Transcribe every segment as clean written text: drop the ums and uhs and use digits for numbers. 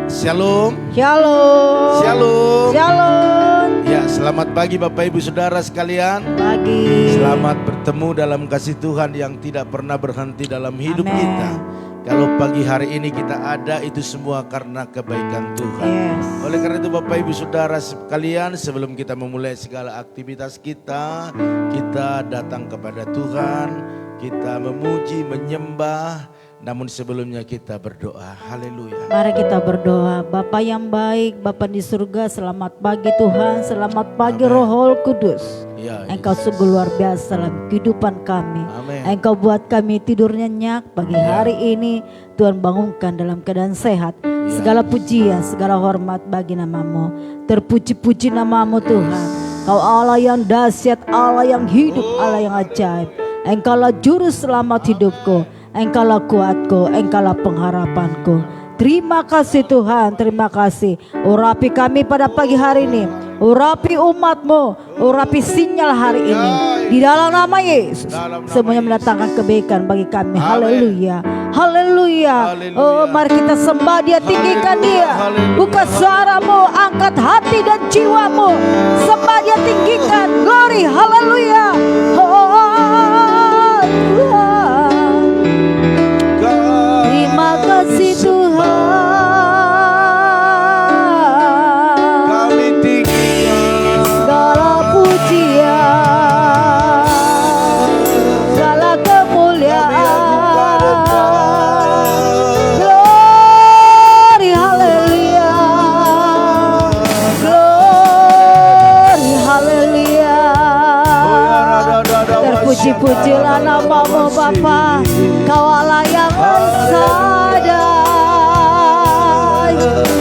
Shalom. Shalom. Shalom. Shalom. Ya, selamat pagi Bapak Ibu Saudara sekalian. Pagi. Selamat bertemu dalam kasih Tuhan yang tidak pernah berhenti dalam hidup Amen. kita. Kalau pagi hari ini kita ada, itu semua karena kebaikan Tuhan. Yes. Oleh karena itu Bapak Ibu Saudara sekalian, sebelum kita memulai segala aktivitas kita datang kepada Tuhan, kita memuji, menyembah. Namun sebelumnya kita berdoa. Haleluya. Mari kita berdoa. Bapa yang baik, Bapa di surga, selamat pagi Tuhan, selamat pagi Amen. Roh Kudus. Ya, Engkau sungguh luar biasa dalam kehidupan kami. Amen. Engkau buat kami tidur nyenyak pagi hari ini. Tuhan bangunkan dalam keadaan sehat. Segala pujian, segala hormat bagi namamu. Terpuji-puji namamu Tuhan. Kau Allah yang dahsyat, Allah yang hidup, Allah yang ajaib. Engkaulah juru selamat hidupku. Engkaulah kuatku, engkaulah pengharapanku. Terima kasih Tuhan, terima kasih. Urapi kami pada pagi hari ini. Urapi umatmu, urapi sinyal hari ini. Di dalam nama Yesus, semuanya mendatangkan kebaikan bagi kami. Haleluya, haleluya. Oh, mari kita sembah Dia, tinggikan Dia. Buka suaramu, angkat hati dan jiwamu. Sembah Dia, tinggikan. Glory, haleluya. Oh, Tuhan. Terima kasih Tuhan. Kami tinggikan Segala pujian, segala kemuliaan. Glory, haleluya. Glory, haleluya. Terpuji-pujilah namamu Bapa. Kau Allah yang sadar,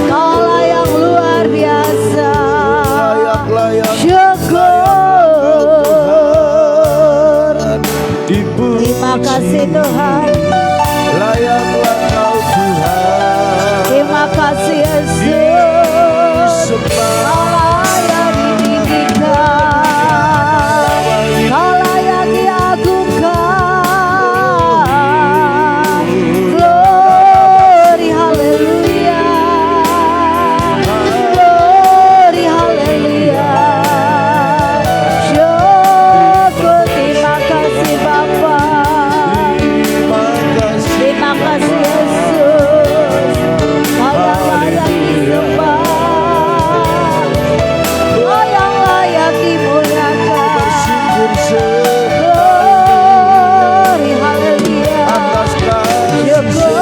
Kau Allah yang luar biasa. Syukur. Terima kasih Tuhan. Layaklah Kau Tuhan. Terima kasih Yesus. Kau layak ditinggikan, Kau layak diagungkan. Glory, haleluya. Glory, haleluya. Syukur, terima kasih Bapa. Terima kasih Yesus. Kau yang layak disembah, Kau yang layak dimuliakan. Glory, haleluya. Syukur,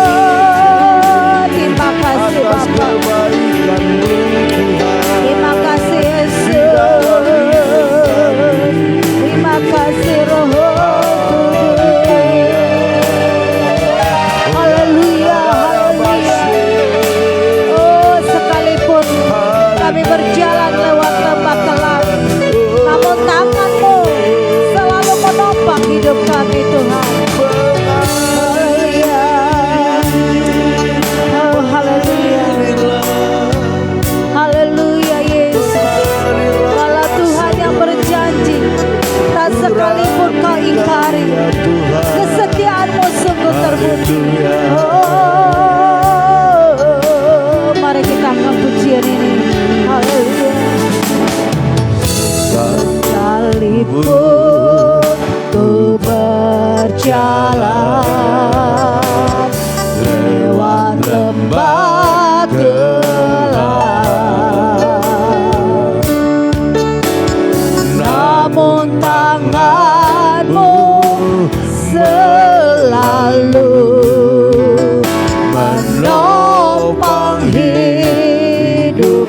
terima kasih Bapa. Terima kasih Yesus. Terima kasih Roh Kudus. Haleluya, haleluya. Oh, sekalipun kami berjalan lewat lembah gelap, namun tangan-Mu selalu menopang hidup kami Tuhan. Haleluya. Oh, haleluya. Haleluya Yesus. Kalau Tuhan yang berjanji, tak sekalipun Kau ingkari, kesetiaan-Mu sungguh terbukti. Oh, mari kita angkat pujian ini. Haleluya. Sekalipun ku berjalan lewat lembah gelap, namun tangan-Mu selalu menopang hidupku.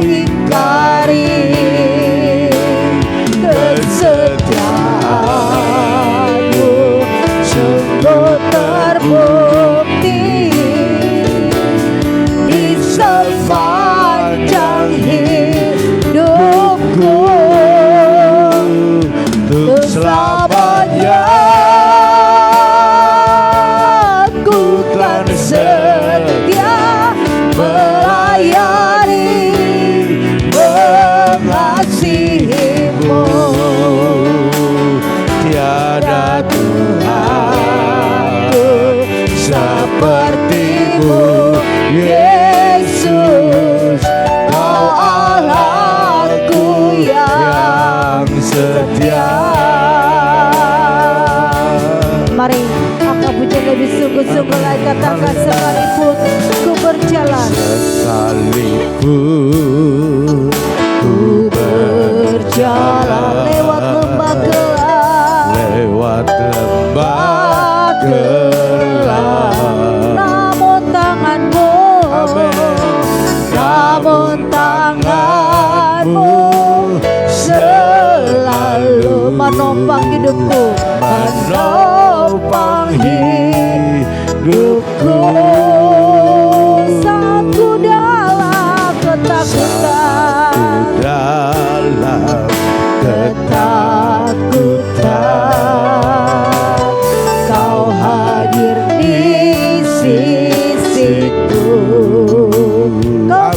ingkari. Kesetiaanmu sungguh terbukti di sepanjang hidupku. Untuk selamanya ku kan setia melayani, mengasihimu. Tiada Tuhanku sepertimu, Yesus, Kau Allahku yang setia. Mari angkat puji lebih sungguh-sungguh lagi, katakan sekalipun ku berjalan, sekalipun ku berjalan lewat lembah gelap, lewat lembah gelap, namun tanganmu, namun tanganmu selalu menopang hidupku, menopang hidupku. Saat ku dalam ketakutan, dalam ketakutan, Kau hadir di sisiku. Kau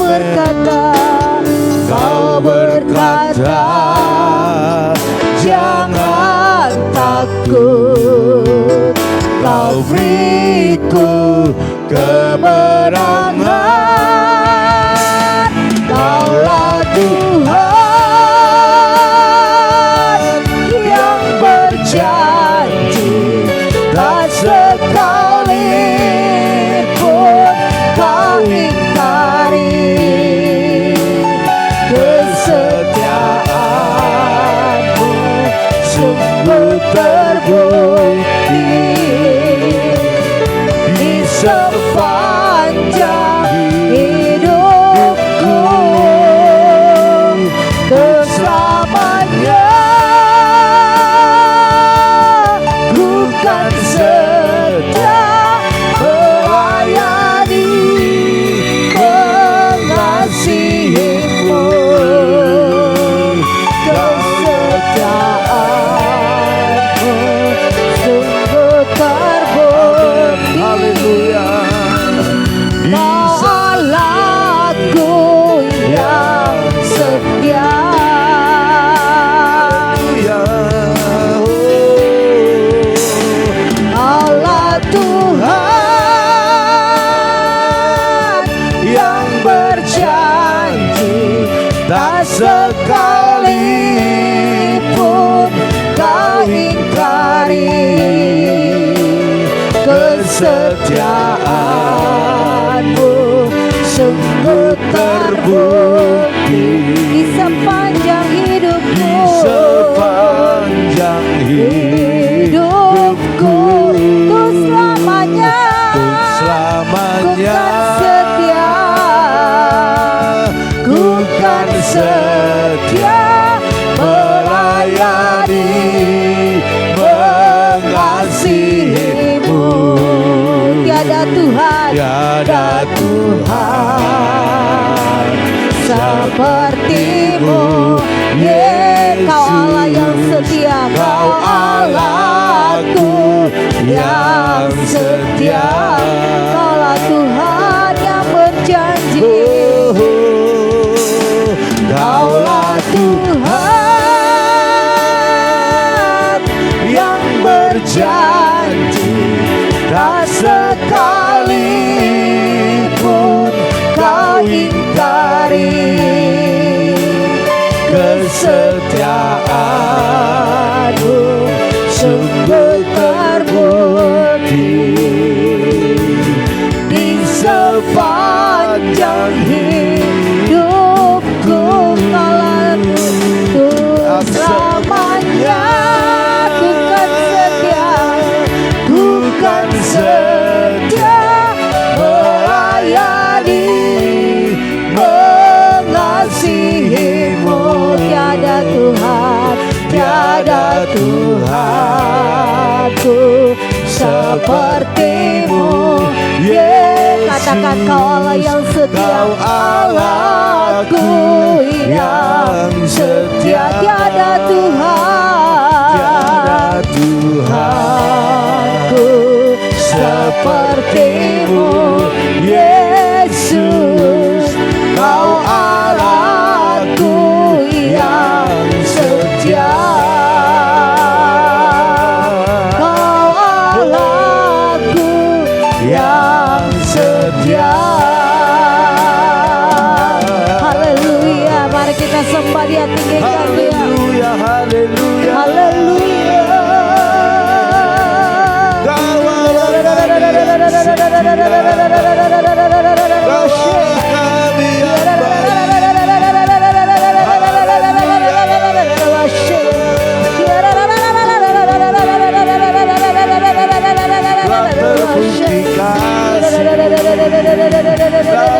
berkata, jangan takut, Kau beriku kemenangan. Kaulah Tuhan yang berjanji, tak sekalipun Kau ingkari. Kesetiaanmu sungguh terbukti di sepanjang hidupku. Keselamanya ku kan setia melayani, mengasihimu. Kesetiaanmu sungguh terbukti. haleluya. Kau Allahku yang setia. Allah Tuhan yang berjanji, tak sekalipun Kau ingkari. Kesetiaanmu sungguh terbukti di sepanjang hidupku. Di sepanjang hidupku, Ku selamanya, selamanya ku kan setia melayani, mengasihimu. Tiada Tuhan, tiada Tuhan sepertimu, Kau Allah yang setia, Kau Allahku yang setia. Kaulah Tuhan yang berjanji, Kaulah Tuhan yang berjanji, tak sekalipun Kau ingkari. Kesetiaanmu sungguh terbukti di sepanjang sepertimu. Katakan kau Allah yang setia, Kau Allahku yang setia, tiada Tuhanku sepertimu. Yesus, kau Allahku yang setia. Kau Allahku yang setia. Haleluya, mari kita sembah Dia, tinggikan Dia. Haleluya, haleluya. Haleluya.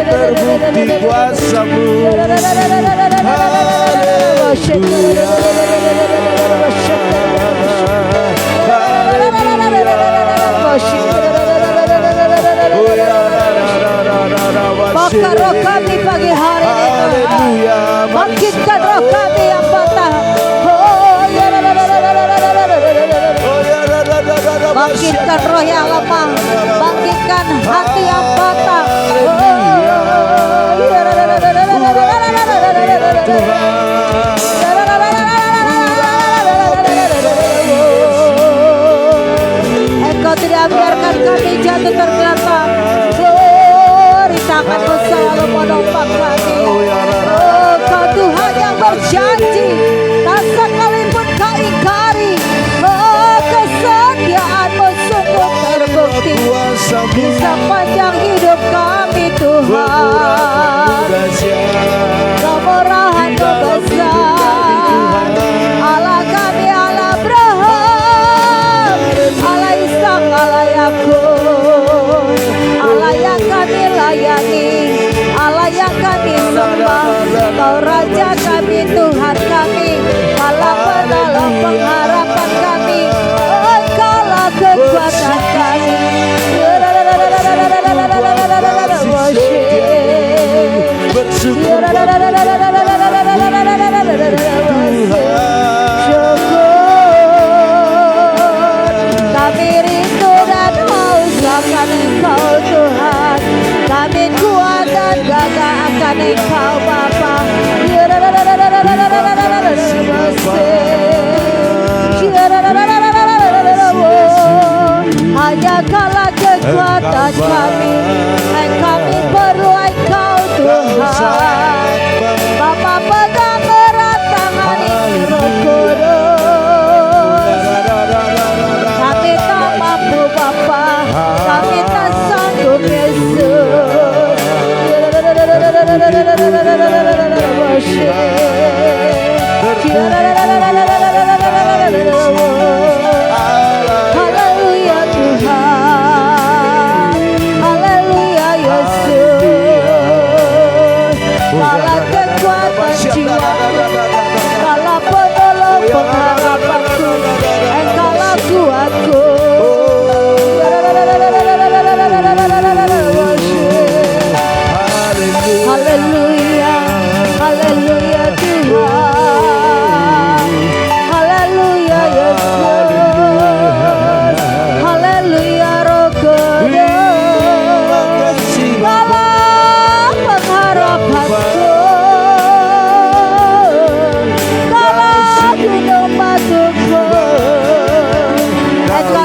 Terbukti kuasa-Mu. Bakar roh kami pagi hari ini, bangkitkan roh kami yang patah. Bangkitkan roh yang lemah, bangkitkan hati yang patah. Engkau tidak biarkan kami jatuh tergeletak. Tangan-Mu selalu menopang kami. Oh, Kau Tuhan yang berjanji, tak sekalipun Kau ingkari. Oh, kesetiaan-Mu sungguh terbukti di sepanjang hidup kami, Tuhan. Kemurahan-Mu besar. Allah kami, Allah Abraham, Allah Ishak, Allah Yakub, Allah yang kami layani, Allah yang kami sembah. Kau Raja kami, Tuhan kami, Allah penolong pengharapan kami, Engkaulah kekuatan kami. Bersyukur kami rindu dan haus akan Engkau Tuhan. Kami kuat dan gagah akan Engkau Bapa. Hanya Kaulah kekuatan kami, dan kami perlu Engkau Tuhan. Bapa pegang erat tangan ini Roh Kudus. Kami tak mampu Bapa, kami tak sanggup Yesus. Haleluya Tuhan, haleluya Yesus. Kaulah kekuatan jiwaku, Kaulah penolong pengharapanku, Engkaulah kuatku. Haleluya, haleluya Tuhan, haleluya Yesus, haleluya Roh Kudus. Kaulah pengharapanku, Kaulah gunung batuku, Engkau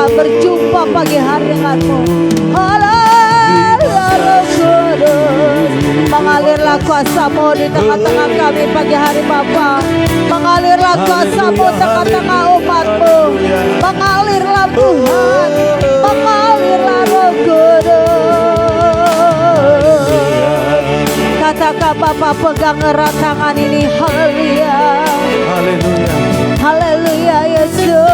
akan berjumpa pagi hari denganmu. Haleluya Roh Kudus. Mengalirlah kuasa-Mu di tengah-tengah kami pagi hari Bapa. Mengalirlah kuasa-Mu tengah-tengah umat-Mu. Mengalirlah Tuhan. Mengalirlah Roh Kudus. Katakan Bapa, pegang erat tangan ini. Haleluya. Haleluya. Haleluya Yesus.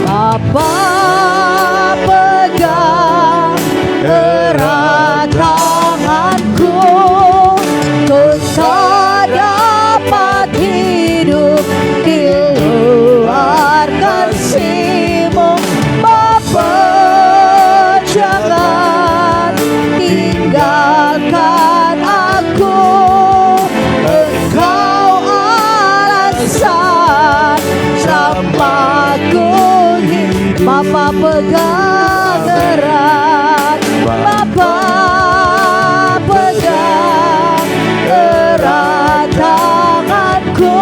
Bapa pegang erat tanganku, ku tak dapat hidup di luar kasih-Mu. Bapa jangan tinggalkan aku, Engkau alasan selamatku. Bapa pegang erat, Bapa pegang erat tanganku,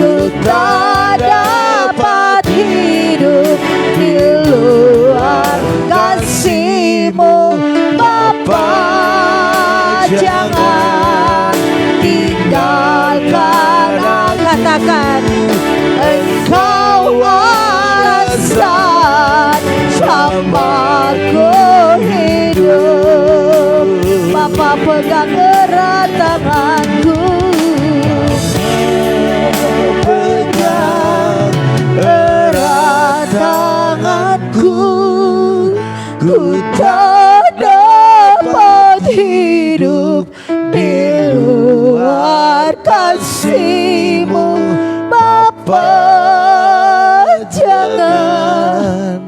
ku tak dapat hidup di luar kasih-Mu. Bapa jangan tinggalkan aku. Katakan, Engkau alasan selamatku hidup. Bapa pegang erat tanganku, pegang erat tanganku, ku tak dapat hidup di luar kasih-Mu. Bapa jangan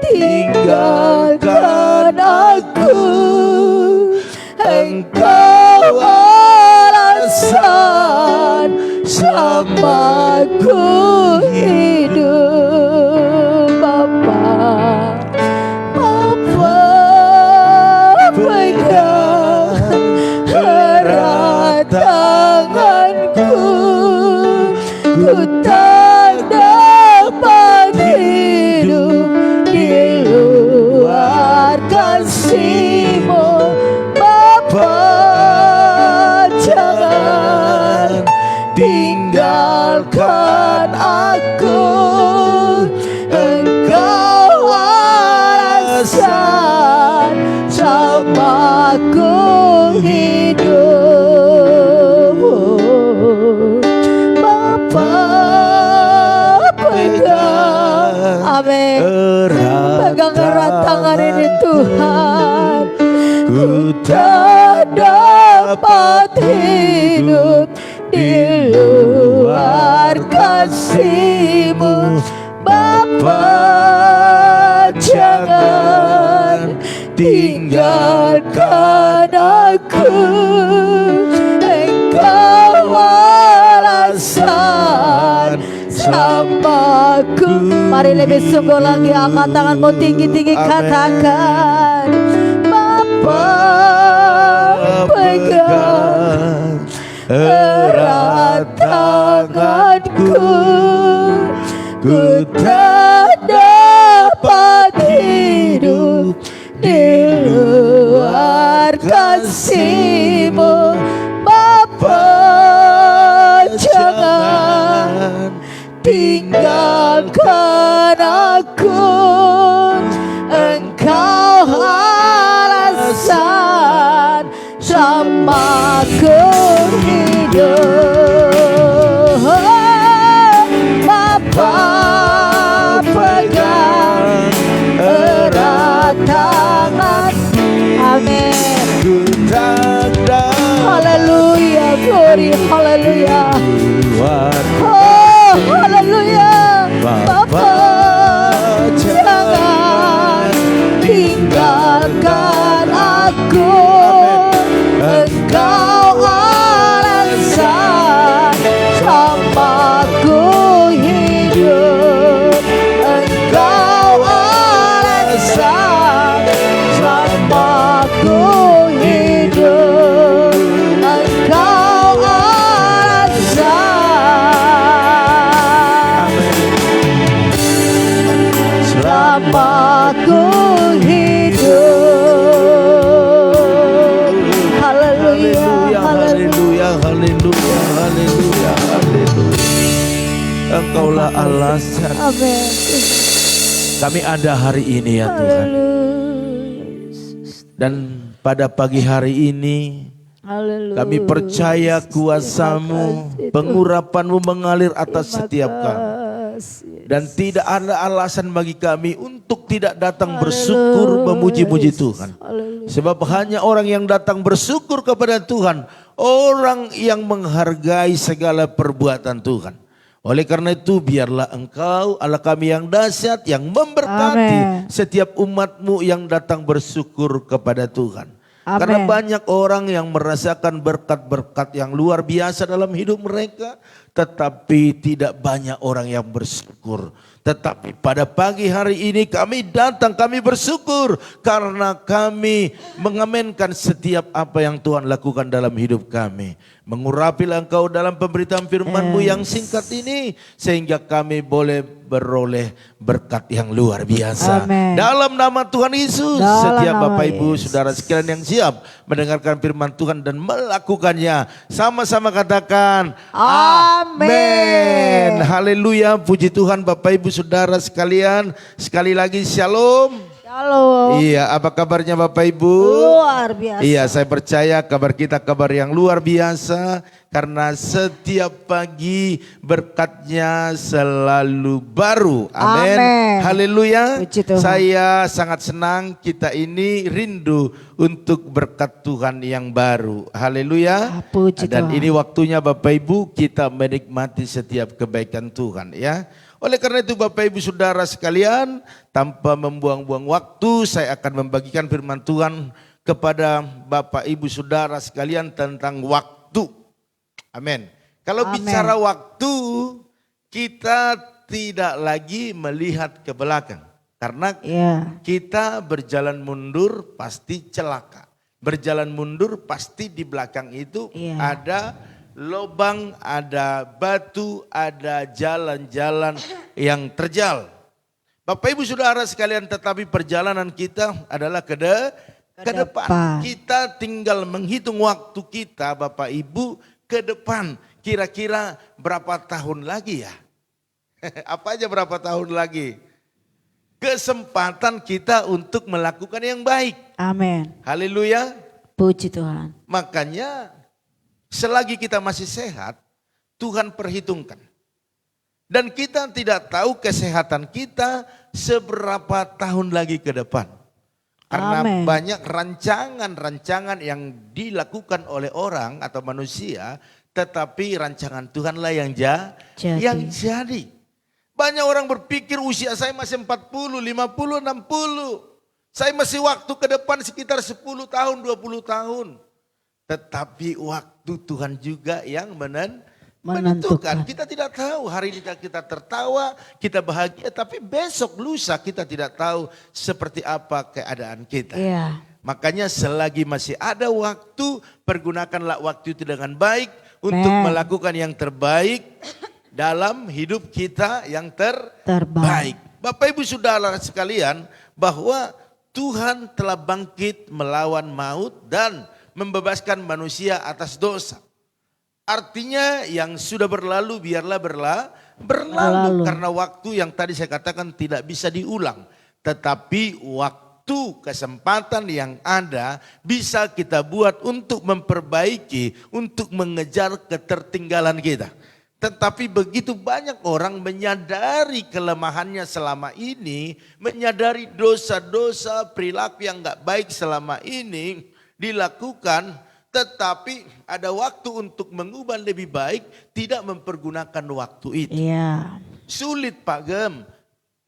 tinggalkan aku, Engkau alasan selamatku hidup. Bapa pegang erat tanganku, ku tak dapat hidup di luar kasih-Mu. Bapa jangan tinggalkan aku, Engkau alasan selamatku hidup. Bapa pegang, amin, pegang erat tangan ini Tuhan. Ku tak dapat hidup di luar kasih-Mu. Bapa jangan tinggalkan aku, Engkau alasan selamatku. Mari lebih sungguh lagi, angkat tanganmu tinggi-tinggi, katakan, Bapa pegang erat tanganku, ku tak dapat hidup di luar kasih-Mu. Bapa jangan tinggalkan aku, Engkau alasan selamatku hidup. Bapa pegang erat tangan, amin. Haleluya, glory, haleluya. Oh, haleluya. Bapa jangan tinggalkan aku, Engkau alasan selamatku hidup. Engkau alasan selamatku hidup. Engkau alasan bersamaku hidup. Haleluya, haleluya, haleluya, haleluya, haleluya. Engkaulah alasan Amin. kami ada hari ini ya Tuhan. Dan pada pagi hari ini kami percaya kuasa-Mu, pengurapan-Mu mengalir atas setiap kami. Dan tidak ada alasan bagi kami untuk tidak datang bersyukur memuji-muji Tuhan. Sebab hanya orang yang datang bersyukur kepada Tuhan, orang yang menghargai segala perbuatan Tuhan. Oleh karena itu biarlah Engkau Allah kami yang dahsyat, yang memberkati setiap umat-Mu yang datang bersyukur kepada Tuhan. Karena banyak orang yang merasakan berkat-berkat yang luar biasa dalam hidup mereka, tetapi tidak banyak orang yang bersyukur. Tetapi pada pagi hari ini kami datang, kami bersyukur karena kami mengaminkan setiap apa yang Tuhan lakukan dalam hidup kami. Mengurapilah Engkau dalam pemberitaan firman-Mu yang singkat ini, sehingga kami boleh beroleh berkat yang luar biasa. Dalam nama Tuhan Yesus, setiap Bapak Ibu Saudara sekalian yang siap mendengarkan firman Tuhan dan melakukannya, sama-sama katakan amin. Haleluya, puji Tuhan Bapak Ibu Saudara sekalian. Sekali lagi shalom. Shalom. Iya, apa kabarnya Bapak Ibu? Luar biasa. Iya, saya percaya kabar kita kabar yang luar biasa. Karena setiap pagi berkatnya selalu baru. Amin. Haleluya. Saya sangat senang kita ini rindu untuk berkat Tuhan yang baru. Haleluya. Dan ini waktunya Bapak Ibu kita menikmati setiap kebaikan Tuhan ya. Oleh karena itu Bapak Ibu Saudara sekalian, tanpa membuang-buang waktu saya akan membagikan firman Tuhan kepada Bapak Ibu Saudara sekalian tentang waktu. Amin. Kalau bicara waktu, kita tidak lagi melihat ke belakang. Karena kita berjalan mundur pasti celaka. Berjalan mundur pasti di belakang itu ada lubang, ada batu, ada jalan-jalan yang terjal. Bapak Ibu Saudara sekalian, tetapi perjalanan kita adalah ke depan. Kita tinggal menghitung waktu kita Bapak Ibu ke depan. Kira-kira berapa tahun lagi ya? Apa aja berapa tahun lagi? Kesempatan kita untuk melakukan yang baik. Amin. Haleluya. Puji Tuhan. Makanya selagi kita masih sehat, Tuhan perhitungkan. Dan kita tidak tahu kesehatan kita seberapa tahun lagi ke depan. Karena banyak rancangan-rancangan yang dilakukan oleh orang atau manusia, tetapi rancangan Tuhanlah yang jadi. Banyak orang berpikir usia saya masih 40, 50, 60. Saya masih waktu ke depan sekitar 10 tahun, 20 tahun. Tetapi waktu Tuhan juga yang menentukan. Kita tidak tahu hari ini kita tertawa, kita bahagia, tapi besok lusa kita tidak tahu seperti apa keadaan kita. Makanya selagi masih ada waktu, pergunakanlah waktu itu dengan baik untuk melakukan yang terbaik dalam hidup kita yang terbaik. Bapak Ibu Saudara sekalian, bahwa Tuhan telah bangkit melawan maut dan membebaskan manusia atas dosa. Artinya yang sudah berlalu biarlah berlalu. Karena waktu yang tadi saya katakan tidak bisa diulang. Tetapi waktu kesempatan yang ada bisa kita buat untuk memperbaiki, untuk mengejar ketertinggalan kita. Tetapi begitu banyak orang menyadari kelemahannya selama ini, menyadari dosa-dosa perilaku yang gak baik selama ini dilakukan, tetapi ada waktu untuk mengubah lebih baik, tidak mempergunakan waktu itu. Sulit Pak Gem,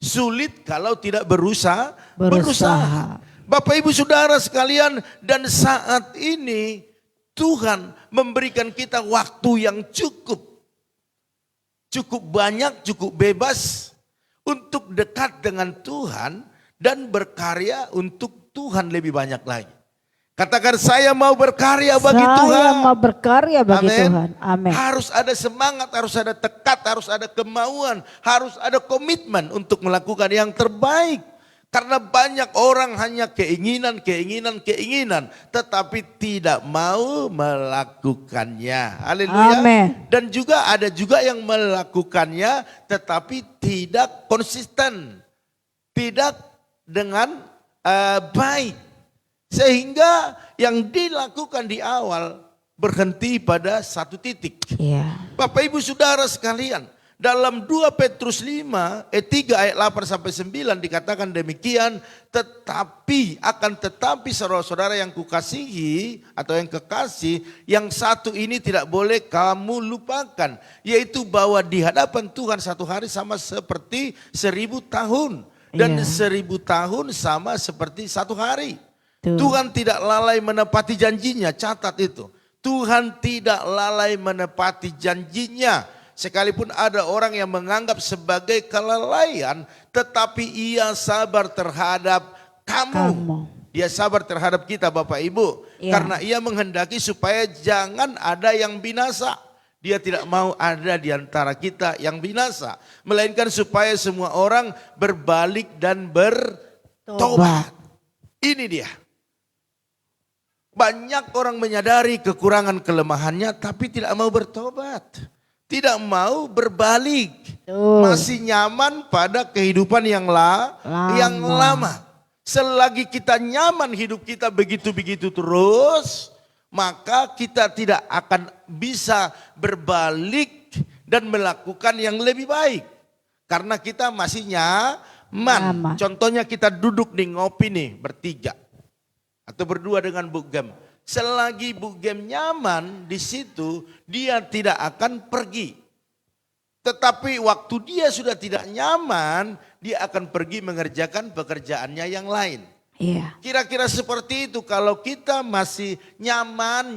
sulit kalau tidak berusaha. Bapak Ibu Saudara sekalian, dan saat ini Tuhan memberikan kita waktu yang cukup banyak, cukup bebas untuk dekat dengan Tuhan dan berkarya untuk Tuhan lebih banyak lagi. Katakan saya mau berkarya bagi Tuhan. Saya mau berkarya bagi Tuhan. Amin. Harus ada semangat, harus ada tekad, harus ada kemauan, harus ada komitmen untuk melakukan yang terbaik. Karena banyak orang hanya keinginan, tetapi tidak mau melakukannya. Haleluya. Amin. Dan juga ada juga yang melakukannya, tetapi tidak konsisten, tidak dengan baik. Sehingga yang dilakukan di awal berhenti pada satu titik. Iya. Bapak Ibu Saudara sekalian, dalam 2 Petrus 5 ayat 3 ayat 8 sampai 9 dikatakan demikian, tetapi saudara-saudara yang kukasihi atau yang kekasih, yang satu ini tidak boleh kamu lupakan, yaitu bahwa di hadapan Tuhan satu hari sama seperti 1000 tahun dan 1000 tahun sama seperti satu hari. Tuhan tidak lalai menepati janjinya, catat itu. Tuhan tidak lalai menepati janjinya. Sekalipun ada orang yang menganggap sebagai kelalaian, tetapi ia sabar terhadap kamu. Dia sabar terhadap kita Bapak Ibu. Karena ia menghendaki supaya jangan ada yang binasa. Dia tidak mau ada di antara kita yang binasa. Melainkan supaya semua orang berbalik dan bertobat. Ini dia. Banyak orang menyadari kekurangan kelemahannya tapi tidak mau bertobat. Tidak mau berbalik. Masih nyaman pada kehidupan yang lama. Selagi kita nyaman hidup kita begitu-begitu terus, maka kita tidak akan bisa berbalik dan melakukan yang lebih baik. Karena kita masih nyaman. Contohnya kita duduk di ngopi nih bertiga. Atau berdua dengan Bu Gem. Selagi Bu Gem nyaman di situ, dia tidak akan pergi. Tetapi waktu dia sudah tidak nyaman, dia akan pergi mengerjakan pekerjaannya yang lain. Kira-kira seperti itu. Kalau kita masih nyaman,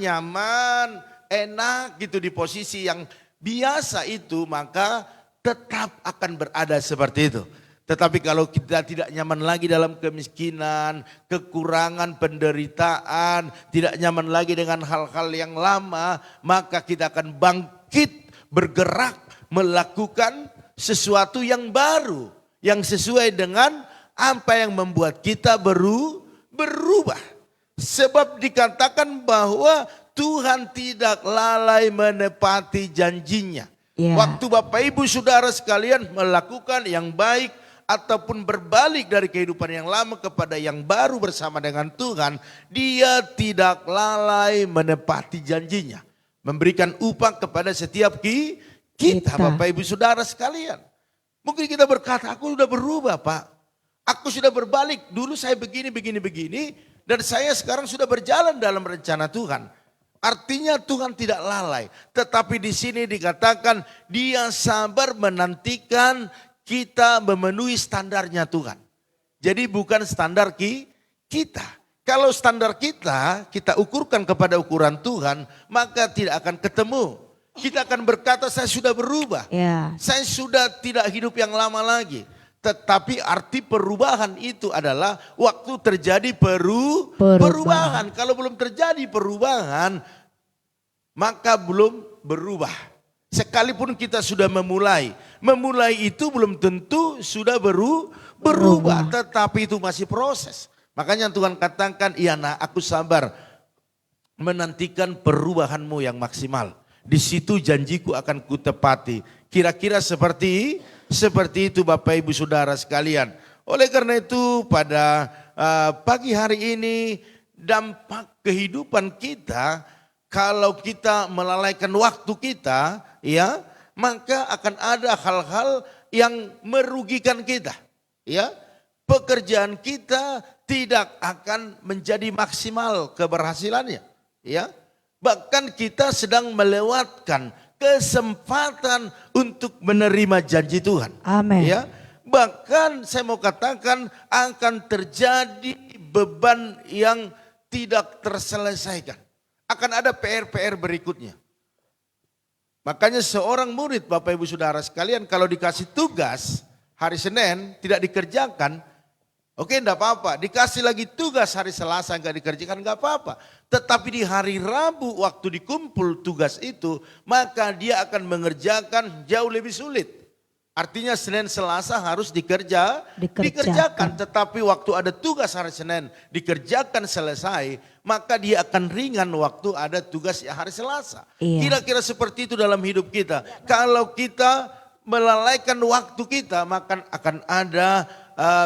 enak gitu di posisi yang biasa itu, maka tetap akan berada seperti itu. Tetapi kalau kita tidak nyaman lagi dalam kemiskinan, kekurangan, penderitaan, tidak nyaman lagi dengan hal-hal yang lama, maka kita akan bangkit, bergerak, melakukan sesuatu yang baru, yang sesuai dengan apa yang membuat kita berubah. Sebab dikatakan bahwa Tuhan tidak lalai menepati janjinya. Waktu Bapak Ibu Saudara sekalian melakukan yang baik, ataupun berbalik dari kehidupan yang lama kepada yang baru bersama dengan Tuhan, dia tidak lalai menepati janjinya. Memberikan upah kepada setiap kita. Bapak Ibu Saudara sekalian. Mungkin kita berkata, aku sudah berubah Pak. Aku sudah berbalik, dulu saya begini, dan saya sekarang sudah berjalan dalam rencana Tuhan. Artinya Tuhan tidak lalai. Tetapi di sini dikatakan dia sabar menantikan kita memenuhi standarnya Tuhan. Jadi bukan standar kita. Kalau standar kita ukurkan kepada ukuran Tuhan, maka tidak akan ketemu. Kita akan berkata saya sudah berubah. Saya sudah tidak hidup yang lama lagi. Tetapi arti perubahan itu adalah waktu terjadi perubahan. Kalau belum terjadi perubahan, maka belum berubah. Sekalipun kita sudah memulai itu belum tentu sudah berubah, tetapi itu masih proses. Makanya Tuhan katakan, iya nak, aku sabar menantikan perubahanmu yang maksimal. Di situ janjiku akan kutepati. Kira-kira seperti itu Bapak Ibu Saudara sekalian. Oleh karena itu pada pagi hari ini dampak kehidupan kita, kalau kita melalaikan waktu kita, ya, maka akan ada hal-hal yang merugikan kita. Ya, pekerjaan kita tidak akan menjadi maksimal keberhasilannya. Ya, bahkan kita sedang melewatkan kesempatan untuk menerima janji Tuhan. Amin. Ya, bahkan saya mau katakan akan terjadi beban yang tidak terselesaikan. Akan ada PR-PR berikutnya. Makanya seorang murid Bapak Ibu Saudara sekalian kalau dikasih tugas hari Senin tidak dikerjakan, oke enggak apa-apa. Dikasih lagi tugas hari Selasa enggak dikerjakan enggak apa-apa. Tetapi di hari Rabu waktu dikumpul tugas itu, maka dia akan mengerjakan jauh lebih sulit. Artinya Senin Selasa harus dikerjakan. Tetapi waktu ada tugas hari Senin dikerjakan selesai, maka dia akan ringan waktu ada tugas hari Selasa. Iya. Kira-kira seperti itu dalam hidup kita. Kalau kita melalaikan waktu kita, maka akan ada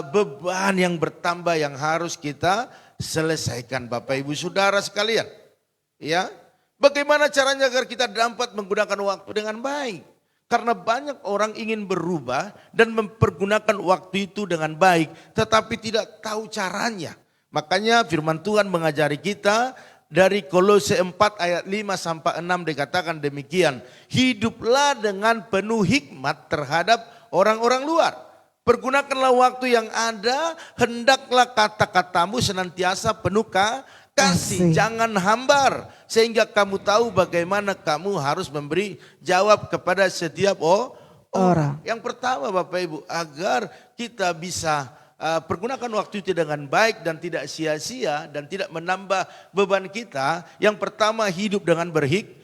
beban yang bertambah yang harus kita selesaikan, Bapak Ibu Saudara sekalian. Ya, bagaimana caranya agar kita dapat menggunakan waktu dengan baik? Karena banyak orang ingin berubah dan mempergunakan waktu itu dengan baik, tetapi tidak tahu caranya. Makanya firman Tuhan mengajari kita dari Kolose 4 ayat 5 sampai 6 dikatakan demikian. Hiduplah dengan penuh hikmat terhadap orang-orang luar. Pergunakanlah waktu yang ada, hendaklah kata-katamu senantiasa penuh kasih, jangan hambar, sehingga kamu tahu bagaimana kamu harus memberi jawab kepada setiap orang. Yang pertama Bapak Ibu, agar kita bisa pergunakan waktu itu dengan baik dan tidak sia-sia dan tidak menambah beban kita. Yang pertama, hidup dengan berhikmat.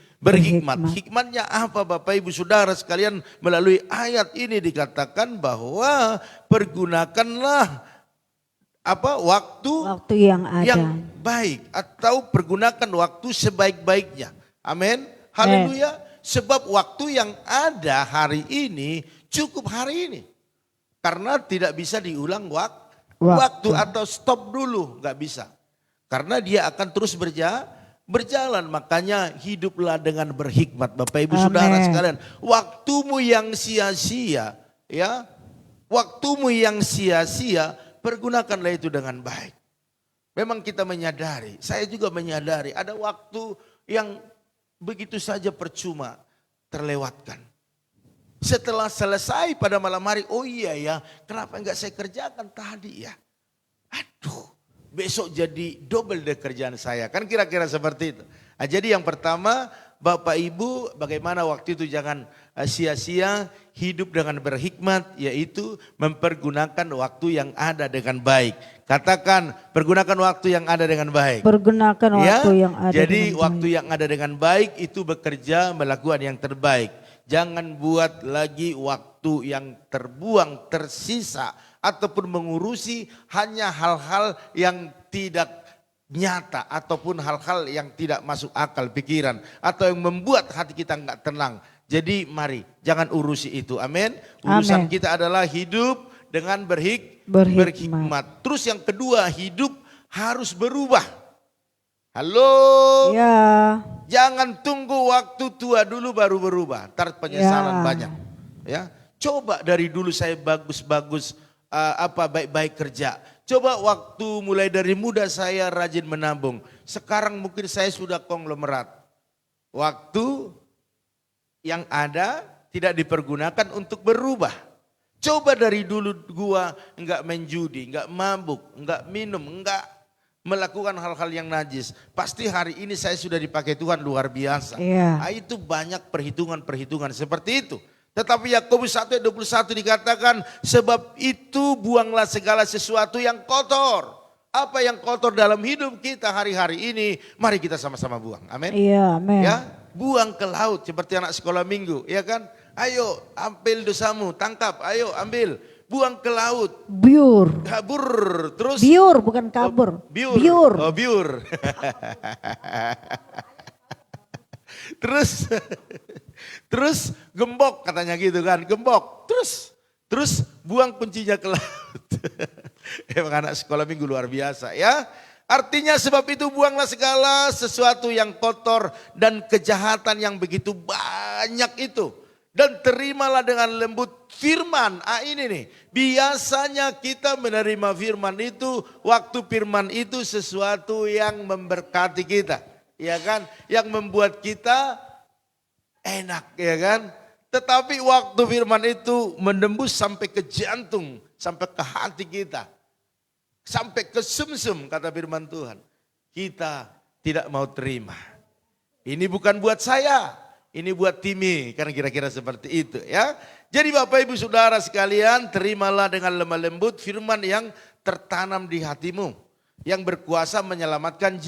Hikmatnya apa Bapak Ibu Saudara sekalian? Melalui ayat ini dikatakan bahwa pergunakanlah waktu yang baik, atau pergunakan waktu sebaik-baiknya. Amin. Haleluya. Sebab waktu yang ada hari ini cukup hari ini. Karena tidak bisa diulang waktu atau stop dulu, nggak bisa. Karena dia akan terus berjalan. Makanya hiduplah dengan berhikmat Bapak Ibu Saudara sekalian. Waktumu yang sia-sia, ya. Waktumu yang sia-sia, pergunakanlah itu dengan baik. Memang kita menyadari, saya juga menyadari ada waktu yang begitu saja percuma terlewatkan. Setelah selesai pada malam hari, oh iya ya, kenapa enggak saya kerjakan tadi ya? Aduh, besok jadi double deh kerjaan saya. Kan kira-kira seperti itu. Nah, jadi yang pertama, Bapak Ibu, bagaimana waktu itu jangan sia-sia, hidup dengan berhikmat, yaitu mempergunakan waktu yang ada dengan baik. Katakan, pergunakan waktu yang ada dengan baik. Pergunakan waktu yang ada. Jadi waktu yang ada dengan baik itu bekerja melakukan yang terbaik. Jangan buat lagi waktu yang terbuang, tersisa, ataupun mengurusi hanya hal-hal yang tidak nyata, ataupun hal-hal yang tidak masuk akal pikiran, atau yang membuat hati kita enggak tenang. Jadi mari jangan urusi itu, amin. Urusan kita adalah hidup dengan berhikmat. Terus yang kedua, hidup harus berubah. Halo. Ya. Jangan tunggu waktu tua dulu baru berubah, ntar penyesalan banyak. Ya, coba dari dulu saya bagus-bagus baik-baik kerja. Coba waktu mulai dari muda saya rajin menabung. Sekarang mungkin saya sudah konglomerat. Waktu yang ada tidak dipergunakan untuk berubah. Coba dari dulu gua enggak main judi, enggak mabuk, enggak minum, enggak melakukan hal-hal yang najis. Pasti hari ini saya sudah dipakai Tuhan luar biasa. Nah, itu banyak perhitungan-perhitungan seperti itu. Tetapi Yakobus 1 ayat 21 dikatakan, sebab itu buanglah segala sesuatu yang kotor. Apa yang kotor dalam hidup kita hari-hari ini, mari kita sama-sama buang. Amin. Iya, amin. Ya, buang ke laut seperti anak sekolah minggu, ya kan? Ayo ambil dosamu, tangkap, ayo ambil. Buang ke laut. Biur. Kabur. Terus. Biur bukan kabur. Biur. Oh biur. Terus gembok katanya gitu kan. Gembok. Terus buang kuncinya ke laut. Emang anak sekolah minggu luar biasa ya. Artinya sebab itu buanglah segala sesuatu yang kotor dan kejahatan yang begitu banyak itu. Dan terimalah dengan lembut firman. Ini nih, biasanya kita menerima firman itu, waktu firman itu sesuatu yang memberkati kita. Ya kan, yang membuat kita enak ya kan. Tetapi waktu firman itu menembus sampai ke jantung, sampai ke hati kita. Sampai ke sumsum kata firman Tuhan. Kita tidak mau terima. Ini bukan buat saya. Ini buat Timi, kan kira-kira seperti itu ya. Jadi Bapak Ibu Saudara sekalian, terimalah dengan lemah lembut firman yang tertanam di hatimu. Yang berkuasa menyelamatkan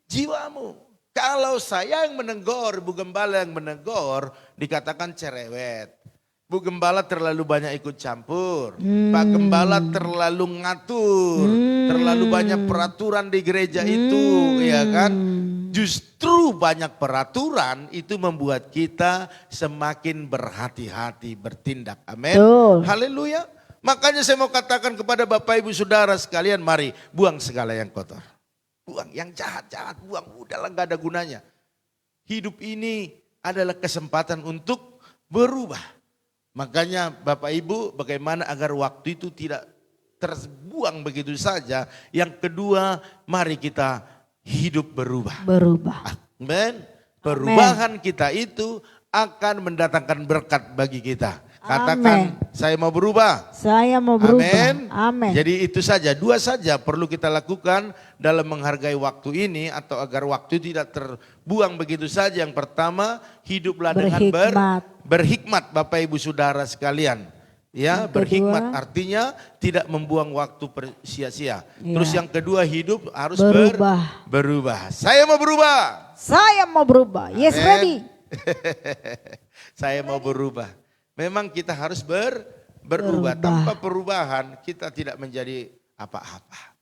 jiwamu. Kalau saya yang menegur, Bu Gembala yang menegur, dikatakan cerewet. Bu Gembala terlalu banyak ikut campur. Pak Gembala terlalu ngatur. Terlalu banyak peraturan di gereja itu, ya kan? Justru banyak peraturan itu membuat kita semakin berhati-hati bertindak. Amin. Betul. Haleluya. Makanya saya mau katakan kepada Bapak Ibu Saudara sekalian, mari buang segala yang kotor. Buang yang jahat-jahat, buang. Udahlah, gak ada gunanya. Hidup ini adalah kesempatan untuk berubah. Makanya Bapak Ibu, bagaimana agar waktu itu tidak terbuang begitu saja. Yang kedua, mari kita hidup berubah. Berubah. Amin. Perubahan kita itu akan mendatangkan berkat bagi kita. Katakan, saya mau berubah. Saya mau berubah. Amin. Amin. Jadi itu saja, dua saja perlu kita lakukan dalam menghargai waktu ini atau agar waktu tidak terbuang begitu saja. Yang pertama, hiduplah dengan berhikmat Bapak Ibu Saudara sekalian. Ya, berhikmat artinya tidak membuang waktu sia-sia. Ya. Terus yang kedua, hidup harus berubah. Saya mau berubah. Saya mau berubah. Yes, Amen. ready. Saya mau berubah. Memang kita harus berubah. Tanpa perubahan kita tidak menjadi apa-apa.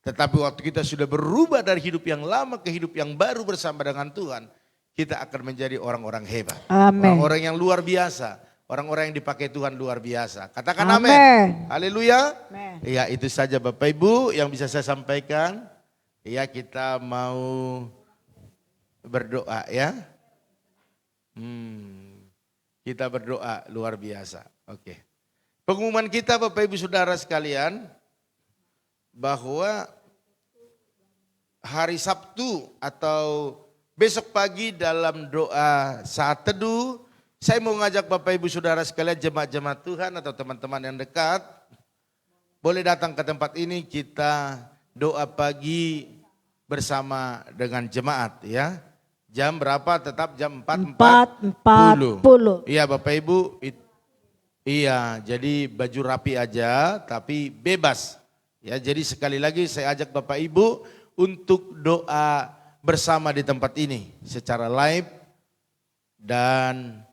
Tetapi waktu kita sudah berubah dari hidup yang lama ke hidup yang baru bersama dengan Tuhan, kita akan menjadi orang-orang hebat. Amin. Orang-orang yang luar biasa. Orang-orang yang dipakai Tuhan luar biasa. Katakan amin. Haleluya. Ya, itu saja Bapak Ibu yang bisa saya sampaikan. Ya, kita mau berdoa ya. Kita berdoa luar biasa. Oke. Pengumuman kita Bapak Ibu Saudara sekalian, bahwa hari Sabtu atau besok pagi dalam doa saat teduh, saya mau ngajak Bapak Ibu Saudara sekalian, jemaat-jemaat Tuhan atau teman-teman yang dekat, boleh datang ke tempat ini, kita doa pagi bersama dengan jemaat ya. Jam berapa? Tetap jam 4.40. Iya Bapak Ibu, iya jadi baju rapi aja tapi bebas. Ya, jadi sekali lagi saya ajak Bapak Ibu untuk doa bersama di tempat ini secara live, dan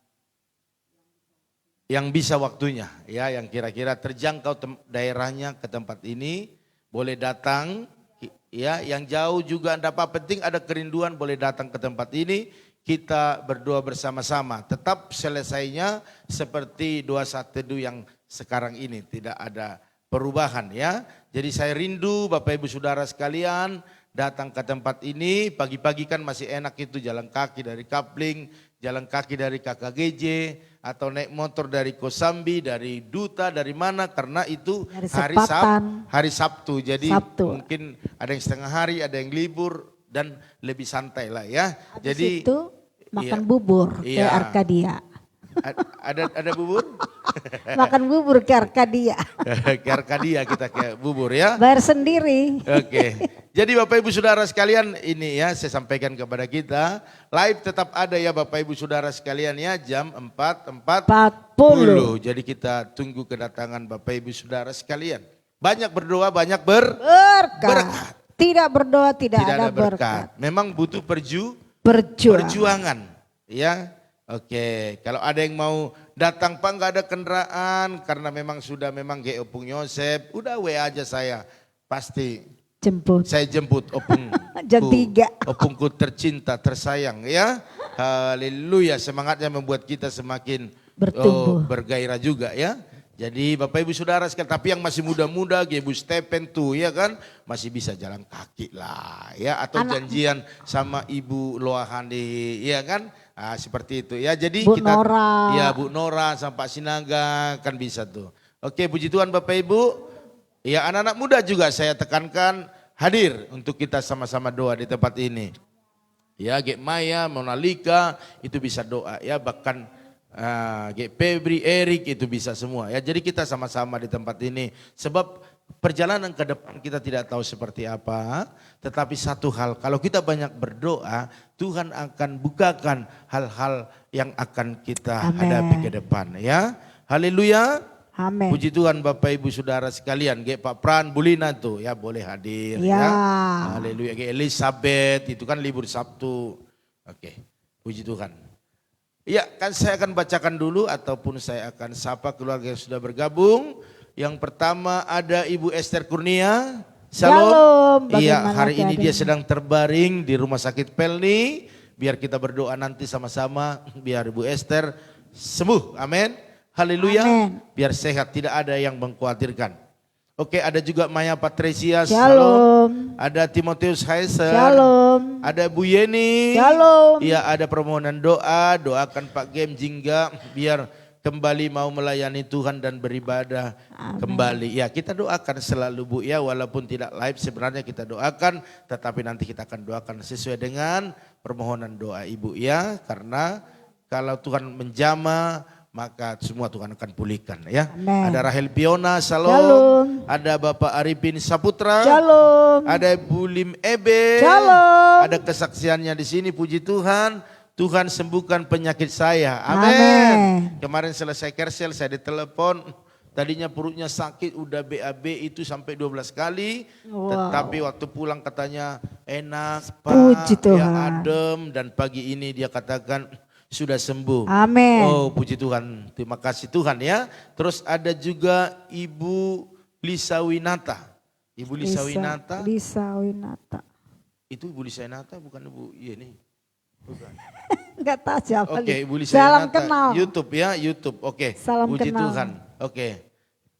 yang bisa waktunya ya, yang kira-kira terjangkau daerahnya ke tempat ini boleh datang. Ya, yang jauh juga tidak apa, penting ada kerinduan boleh datang ke tempat ini, kita berdoa bersama-sama. Tetap selesainya seperti doa saat teduh yang sekarang ini, tidak ada perubahan ya. Jadi saya rindu Bapak Ibu Saudara sekalian datang ke tempat ini. Pagi-pagi kan masih enak itu jalan kaki dari Kapling, jalan kaki dari KKGJ, atau naik motor dari Kosambi, dari Duta, dari mana, karena itu hari Sabtu. Jadi mungkin ada yang setengah hari, ada yang libur dan lebih santai lah ya. Habis jadi itu makan bubur ke Arkadia. Ada bubur? Makan bubur ke Arkadia. Ke Arkadia kita ke bubur ya. Bayar sendiri. Oke. Jadi Bapak Ibu Saudara sekalian, ini ya saya sampaikan kepada kita, live tetap ada ya Bapak Ibu Saudara sekalian ya, jam 4.40. Jadi kita tunggu kedatangan Bapak Ibu Saudara sekalian. Banyak berdoa, banyak berkat. Tidak berdoa tidak ada berkat. Memang butuh perjuangan ya. Oke, kalau ada yang mau datang Pak, nggak ada kendaraan karena memang sudah GO Pung Yosep, udah WA aja saya, pasti saya jemput opung. Jam 3. Opungku tercinta, tersayang ya. Haleluya, semangatnya membuat kita semakin bertumbuh, bergairah juga ya. Jadi Bapak Ibu Saudara sekalian, tapi yang masih muda-muda, Ibu Stepen tuh ya kan, masih bisa jalan kaki lah ya, atau janjian sama Ibu Loahandi ya kan. Nah, seperti itu ya. Jadi Bu Nora sama Pak Sinaga kan bisa tuh. Oke, puji Tuhan Bapak Ibu. Ya, anak-anak muda juga saya tekankan hadir untuk kita sama-sama doa di tempat ini. Ya, Gek Maya, Monalika itu bisa doa ya, bahkan Gek Febri, Erik itu bisa semua ya. Jadi kita sama-sama di tempat ini, sebab perjalanan ke depan kita tidak tahu seperti apa, tetapi satu hal, kalau kita banyak berdoa, Tuhan akan bukakan hal-hal yang akan kita hadapi ke depan ya. Haleluya. Amin. Puji Tuhan Bapak Ibu Saudara sekalian, Pak Pran Bulina tuh ya boleh hadir ya. Haleluya. Elizabeth itu kan libur Sabtu. Oke, puji Tuhan. Ya, kan saya akan bacakan dulu ataupun saya akan sapa keluarga yang sudah bergabung. Yang pertama ada Ibu Esther Kurnia. Shalom. Iya, hari ini dia sedang terbaring di Rumah Sakit Pelni. Biar kita berdoa nanti sama-sama biar Ibu Esther sembuh. Amin. Haleluya. Biar sehat, tidak ada yang mengkhawatirkan. Oke, ada juga Maya Patricia. Shalom. Ada Timotius Heiser. Shalom. Ada Bu Yeni. Shalom. Iya, ada permohonan doa. Doakan Pak Gem Jingga biar kembali mau melayani Tuhan dan beribadah. Amen. Kembali. Ya, kita doakan selalu Bu ya, walaupun tidak live sebenarnya kita doakan, tetapi nanti kita akan doakan sesuai dengan permohonan doa Ibu ya, karena kalau Tuhan menjamah maka semua Tuhan akan pulihkan ya. Amen. Ada Rahel Piona, shalom. Ada Bapak Arifin Saputra, shalom. Ada Bu Lim Ebe, shalom. Ada kesaksiannya di sini, puji Tuhan. Tuhan sembuhkan penyakit saya, amin. Kemarin selesai kersel saya ditelepon, tadinya perutnya sakit udah BAB itu sampai 12 kali. Wow. Tetapi waktu pulang katanya enak Pak, puji Tuhan. Ya adem, dan pagi ini dia katakan sudah sembuh. Amin. Oh puji Tuhan, terima kasih Tuhan ya. Terus ada juga Ibu Lisa Winata. Ibu Lisa Winata. Lisa Winata. Itu Ibu Lisa Winata bukan Ibu ini. Bukan. Enggak tahu siapa. Oke, Ibu Lisa Salam Winata. Kenal. YouTube ya, YouTube. Oke. Salam puji kenal. Tuhan. Oke.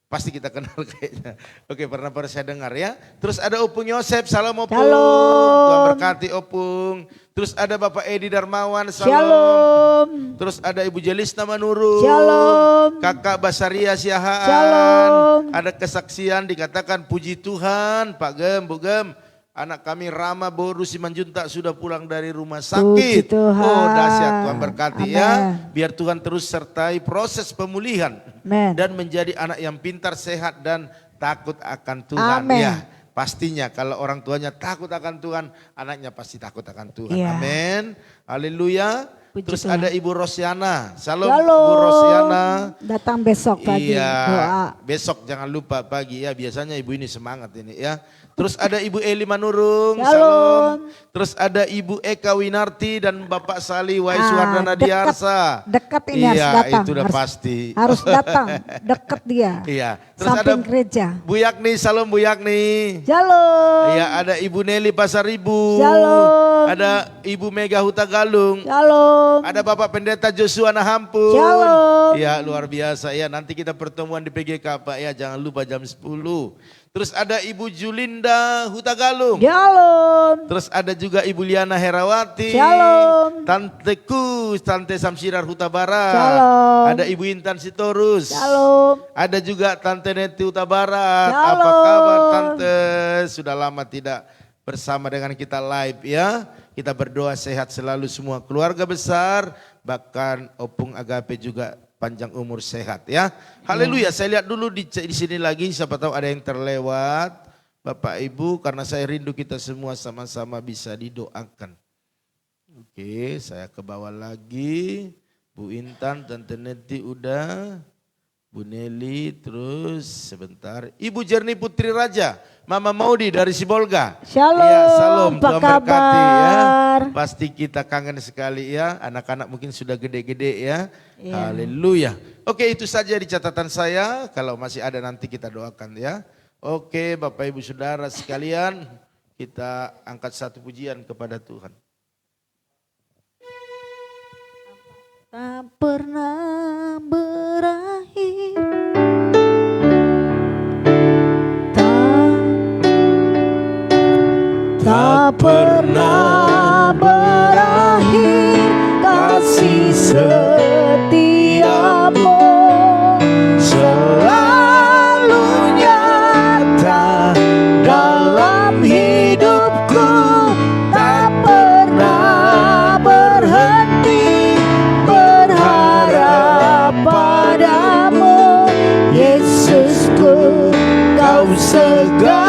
Pasti kita kenal kayaknya. Oke, pernah saya dengar ya. Terus ada Opung Yosep, salam Opung. Shalom. Tuhan berkati Opung. Terus ada Bapak Edi Darmawan, salam. Shalom. Terus ada Ibu Jelisna Manurung. Shalom. Kakak Basaria Siahaan. Shalom. Ada kesaksian dikatakan puji Tuhan, Pak Gem, Bu Gem. Anak kami Rama Boru Simanjuntak sudah pulang dari rumah sakit. Oh dahsyat, Tuhan berkati. Amen. Ya. Biar Tuhan terus sertai proses pemulihan. Amen. Dan menjadi anak yang pintar, sehat dan takut akan Tuhan. Amen. Ya, pastinya kalau orang tuanya takut akan Tuhan, anaknya pasti takut akan Tuhan. Ya. Amin. Haleluya. Terus ada Ibu Rosiana, salam Ibu Rosiana. Datang besok pagi. Iya, doa. Besok jangan lupa pagi ya, biasanya Ibu ini semangat ini ya. Terus ada Ibu Eli Manurung, salam. Terus ada Ibu Eka Winarti dan Bapak Sali Wai Suwardana Diarsa. Dekat ini harus datang. Iya itu udah pasti. Harus datang, dekat dia. Iya. Terus samping ada gereja. Bu Yakni, salam Bu Yakni. Shalom. Iya ada Ibu Nelly Pasaribu. Shalom. Ada Ibu Mega Huta Galung. Shalom. Ada Bapak Pendeta Joshua Nahampun. Shalom. Iya luar biasa ya, nanti kita pertemuan di PGK Pak ya, jangan lupa jam 10. Terus ada Ibu Julinda Huta Galung. Shalom. Terus ada juga Ibu Liana Herawati. Shalom. Tanteku, Tante Samsirar Huta Barat. Shalom. Ada Ibu Intan Sitorus. Shalom. Ada juga Tante Neti Huta Barat. Shalom. Apa kabar Tante? Sudah lama tidak bersama dengan kita live ya. Kita berdoa sehat selalu semua keluarga besar. Bahkan Opung Agape juga panjang umur sehat ya. Haleluya. Saya lihat dulu di sini lagi, siapa tahu ada yang terlewat. Bapak Ibu, karena saya rindu kita semua sama-sama bisa didoakan. Oke, saya ke bawah lagi. Bu Intan, Tante Neti udah. Bu Nelly, terus sebentar. Ibu Jerni Putri Raja, Mama Maudi dari Sibolga. Shalom, ya, salam, Tuhan berkati ya. Pasti kita kangen sekali ya, anak-anak mungkin sudah gede-gede ya. Haleluya. Oke, itu saja di catatan saya, kalau masih ada nanti kita doakan ya. Oke, Bapak Ibu Saudara sekalian, kita angkat satu pujian kepada Tuhan. Tak pernah berakhir, tak pernah berakhir kasih setiamu, selalu nyata dalam hidupku, tak pernah berhenti berharap padamu, Yesusku, kau segalanya.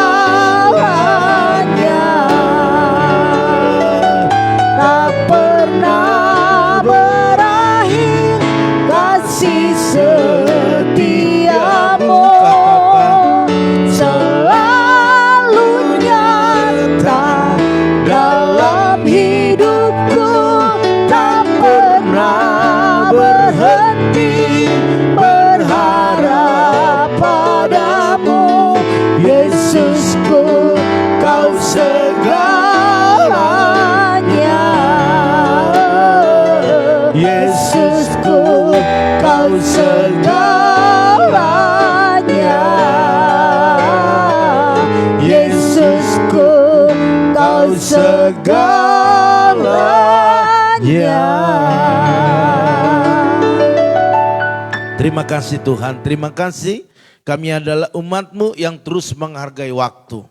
Tak pernah berakhir kasih setiamu, selalu nyata dalam hidupku, tak pernah namamu, Yesusku, Kau segalanya. Yesusku, Kau segalanya. Yesusku, Kau segalanya. Terima kasih Tuhan, terima kasih. Kami adalah umat-Mu yang terus menghargai waktu.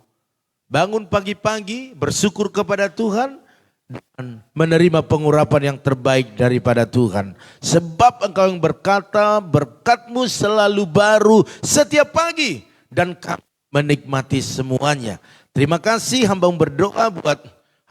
Bangun pagi-pagi, bersyukur kepada Tuhan, dan menerima pengurapan yang terbaik daripada Tuhan. Sebab Engkau yang berkata, berkat-Mu selalu baru setiap pagi, dan kami menikmati semuanya. Terima kasih, hamba-Mu berdoa buat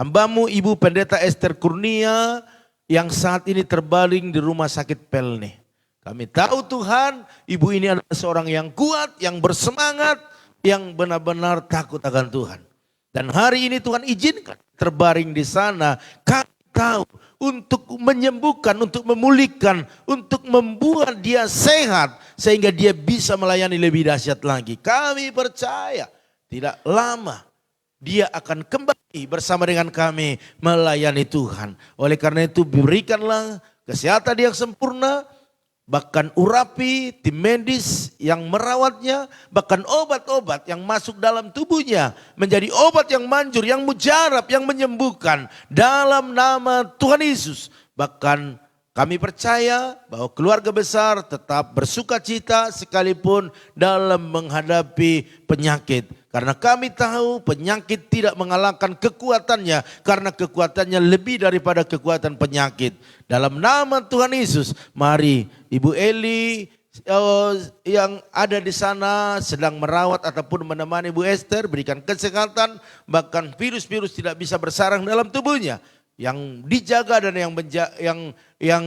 hamba-Mu Ibu Pendeta Esther Kurnia yang saat ini terbaring di rumah sakit Pelni. Kami tahu Tuhan, ibu ini adalah seorang yang kuat, yang bersemangat, yang benar-benar takut akan Tuhan. Dan hari ini Tuhan izinkan terbaring di sana. Kami tahu untuk menyembuhkan, untuk memulihkan, untuk membuat dia sehat. Sehingga dia bisa melayani lebih dahsyat lagi. Kami percaya tidak lama dia akan kembali bersama dengan kami melayani Tuhan. Oleh karena itu berikanlah kesehatan yang sempurna. Bahkan urapi, tim medis yang merawatnya, bahkan obat-obat yang masuk dalam tubuhnya menjadi obat yang manjur, yang mujarab, yang menyembuhkan dalam nama Tuhan Yesus. Bahkan kami percaya bahwa keluarga besar tetap bersuka cita sekalipun dalam menghadapi penyakit. Karena kami tahu penyakit tidak mengalahkan kekuatannya. Karena kekuatannya lebih daripada kekuatan penyakit. Dalam nama Tuhan Yesus, mari Ibu Eli yang ada di sana sedang merawat ataupun menemani Ibu Esther, berikan kesehatan. Bahkan virus-virus tidak bisa bersarang dalam tubuhnya. Yang dijaga dan yang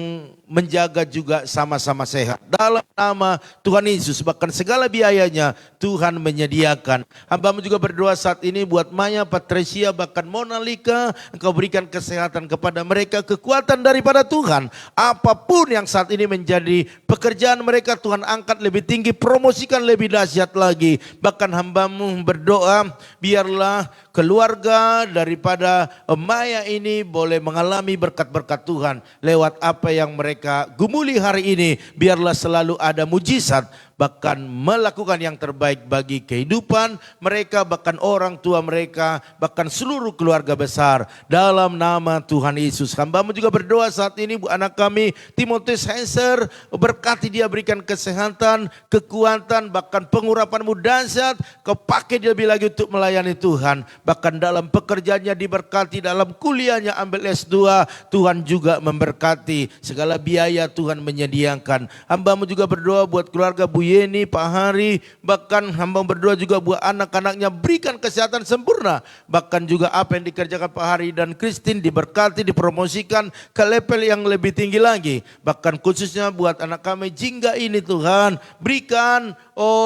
menjaga juga sama-sama sehat. Dalam nama Tuhan Yesus, bahkan segala biayanya Tuhan menyediakan. Hamba-Mu juga berdoa saat ini buat Maya, Patricia, bahkan Mona Lika. Engkau berikan kesehatan kepada mereka, kekuatan daripada Tuhan. Apapun yang saat ini menjadi pekerjaan mereka, Tuhan angkat lebih tinggi, promosikan lebih dahsyat lagi. Bahkan hamba-Mu berdoa, biarlah keluarga daripada Maya ini boleh mengalami berkat-berkat Tuhan lewat apa yang mereka gumuli hari ini. Biarlah selalu ada mujizat, bahkan melakukan yang terbaik bagi kehidupan mereka, bahkan orang tua mereka, bahkan seluruh keluarga besar. Dalam nama Tuhan Yesus, hamba-Mu juga berdoa saat ini bu anak kami Timotius Henser, berkati dia, berikan kesehatan, kekuatan, bahkan pengurapan-Mu dahsyat. Kau pakai dia lebih lagi untuk melayani Tuhan. Bahkan dalam pekerjaannya diberkati, dalam kuliahnya ambil S2, Tuhan juga memberkati. Segala biaya Tuhan menyediakan. Hamba-Mu juga berdoa buat keluarga Bu Yeni, Pak Hari, bahkan hamba berdoa juga buat anak-anaknya, berikan kesehatan sempurna. Bahkan juga apa yang dikerjakan Pak Hari dan Christine diberkati, dipromosikan ke level yang lebih tinggi lagi. Bahkan khususnya buat anak kami Jingga ini Tuhan, berikan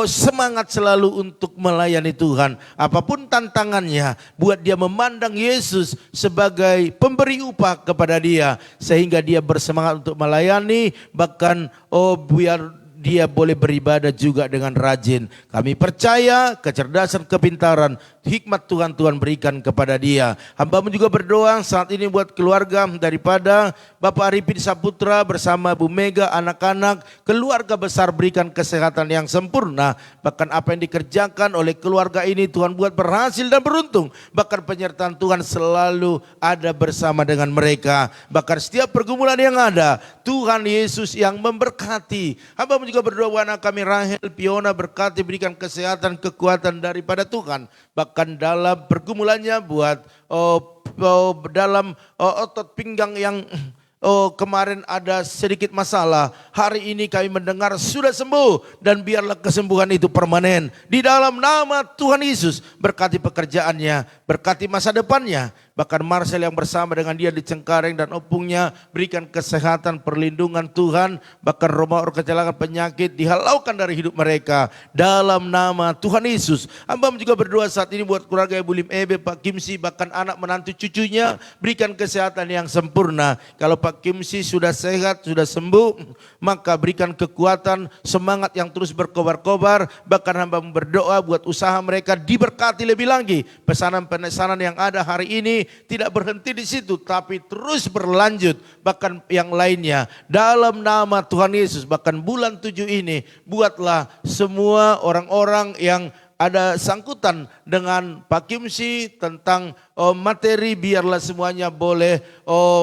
semangat selalu untuk melayani Tuhan. Apapun tantangannya, buat dia memandang Yesus sebagai pemberi upah kepada dia. Sehingga dia bersemangat untuk melayani, bahkan biar dia boleh beribadah juga dengan rajin. Kami percaya kecerdasan, kepintaran, hikmat Tuhan berikan kepada dia. Hamba-Mu juga berdoa saat ini buat keluarga daripada Bapak Arifin Saputra bersama Bu Mega, anak-anak, keluarga besar, berikan kesehatan yang sempurna. Bahkan apa yang dikerjakan oleh keluarga ini Tuhan buat berhasil dan beruntung. Bahkan penyertaan Tuhan selalu ada bersama dengan mereka. Bahkan setiap pergumulan yang ada, Tuhan Yesus yang memberkati. Hamba-Mu juga berdoa anak kami Rahel, Piona, berkati, berikan kesehatan, kekuatan daripada Tuhan. Bahkan dalam pergumulannya buat dalam otot pinggang yang kemarin ada sedikit masalah. Hari ini kami mendengar sudah sembuh, dan biarlah kesembuhan itu permanen. Di dalam nama Tuhan Yesus, berkati pekerjaannya, berkati masa depannya. Bahkan Marcel yang bersama dengan dia di Cengkareng dan opungnya, berikan kesehatan, perlindungan Tuhan. Bahkan rumah kecelakaan penyakit dihalaukan dari hidup mereka dalam nama Tuhan Yesus. Hamba juga berdoa saat ini buat keluarga Ibu Lim Ebe, Pak Kimsi, bahkan anak menantu cucunya, berikan kesehatan yang sempurna. Kalau Pak Kimsi sudah sehat, sudah sembuh, maka berikan kekuatan, semangat yang terus berkobar-kobar. Bahkan hamba berdoa buat usaha mereka diberkati lebih lagi. Pesanan-pesanan yang ada hari ini tidak berhenti di situ, tapi terus berlanjut. Bahkan yang lainnya dalam nama Tuhan Yesus. Bahkan bulan 7 ini buatlah semua orang-orang yang ada sangkutan dengan Pak Kimsi tentang materi, biarlah semuanya boleh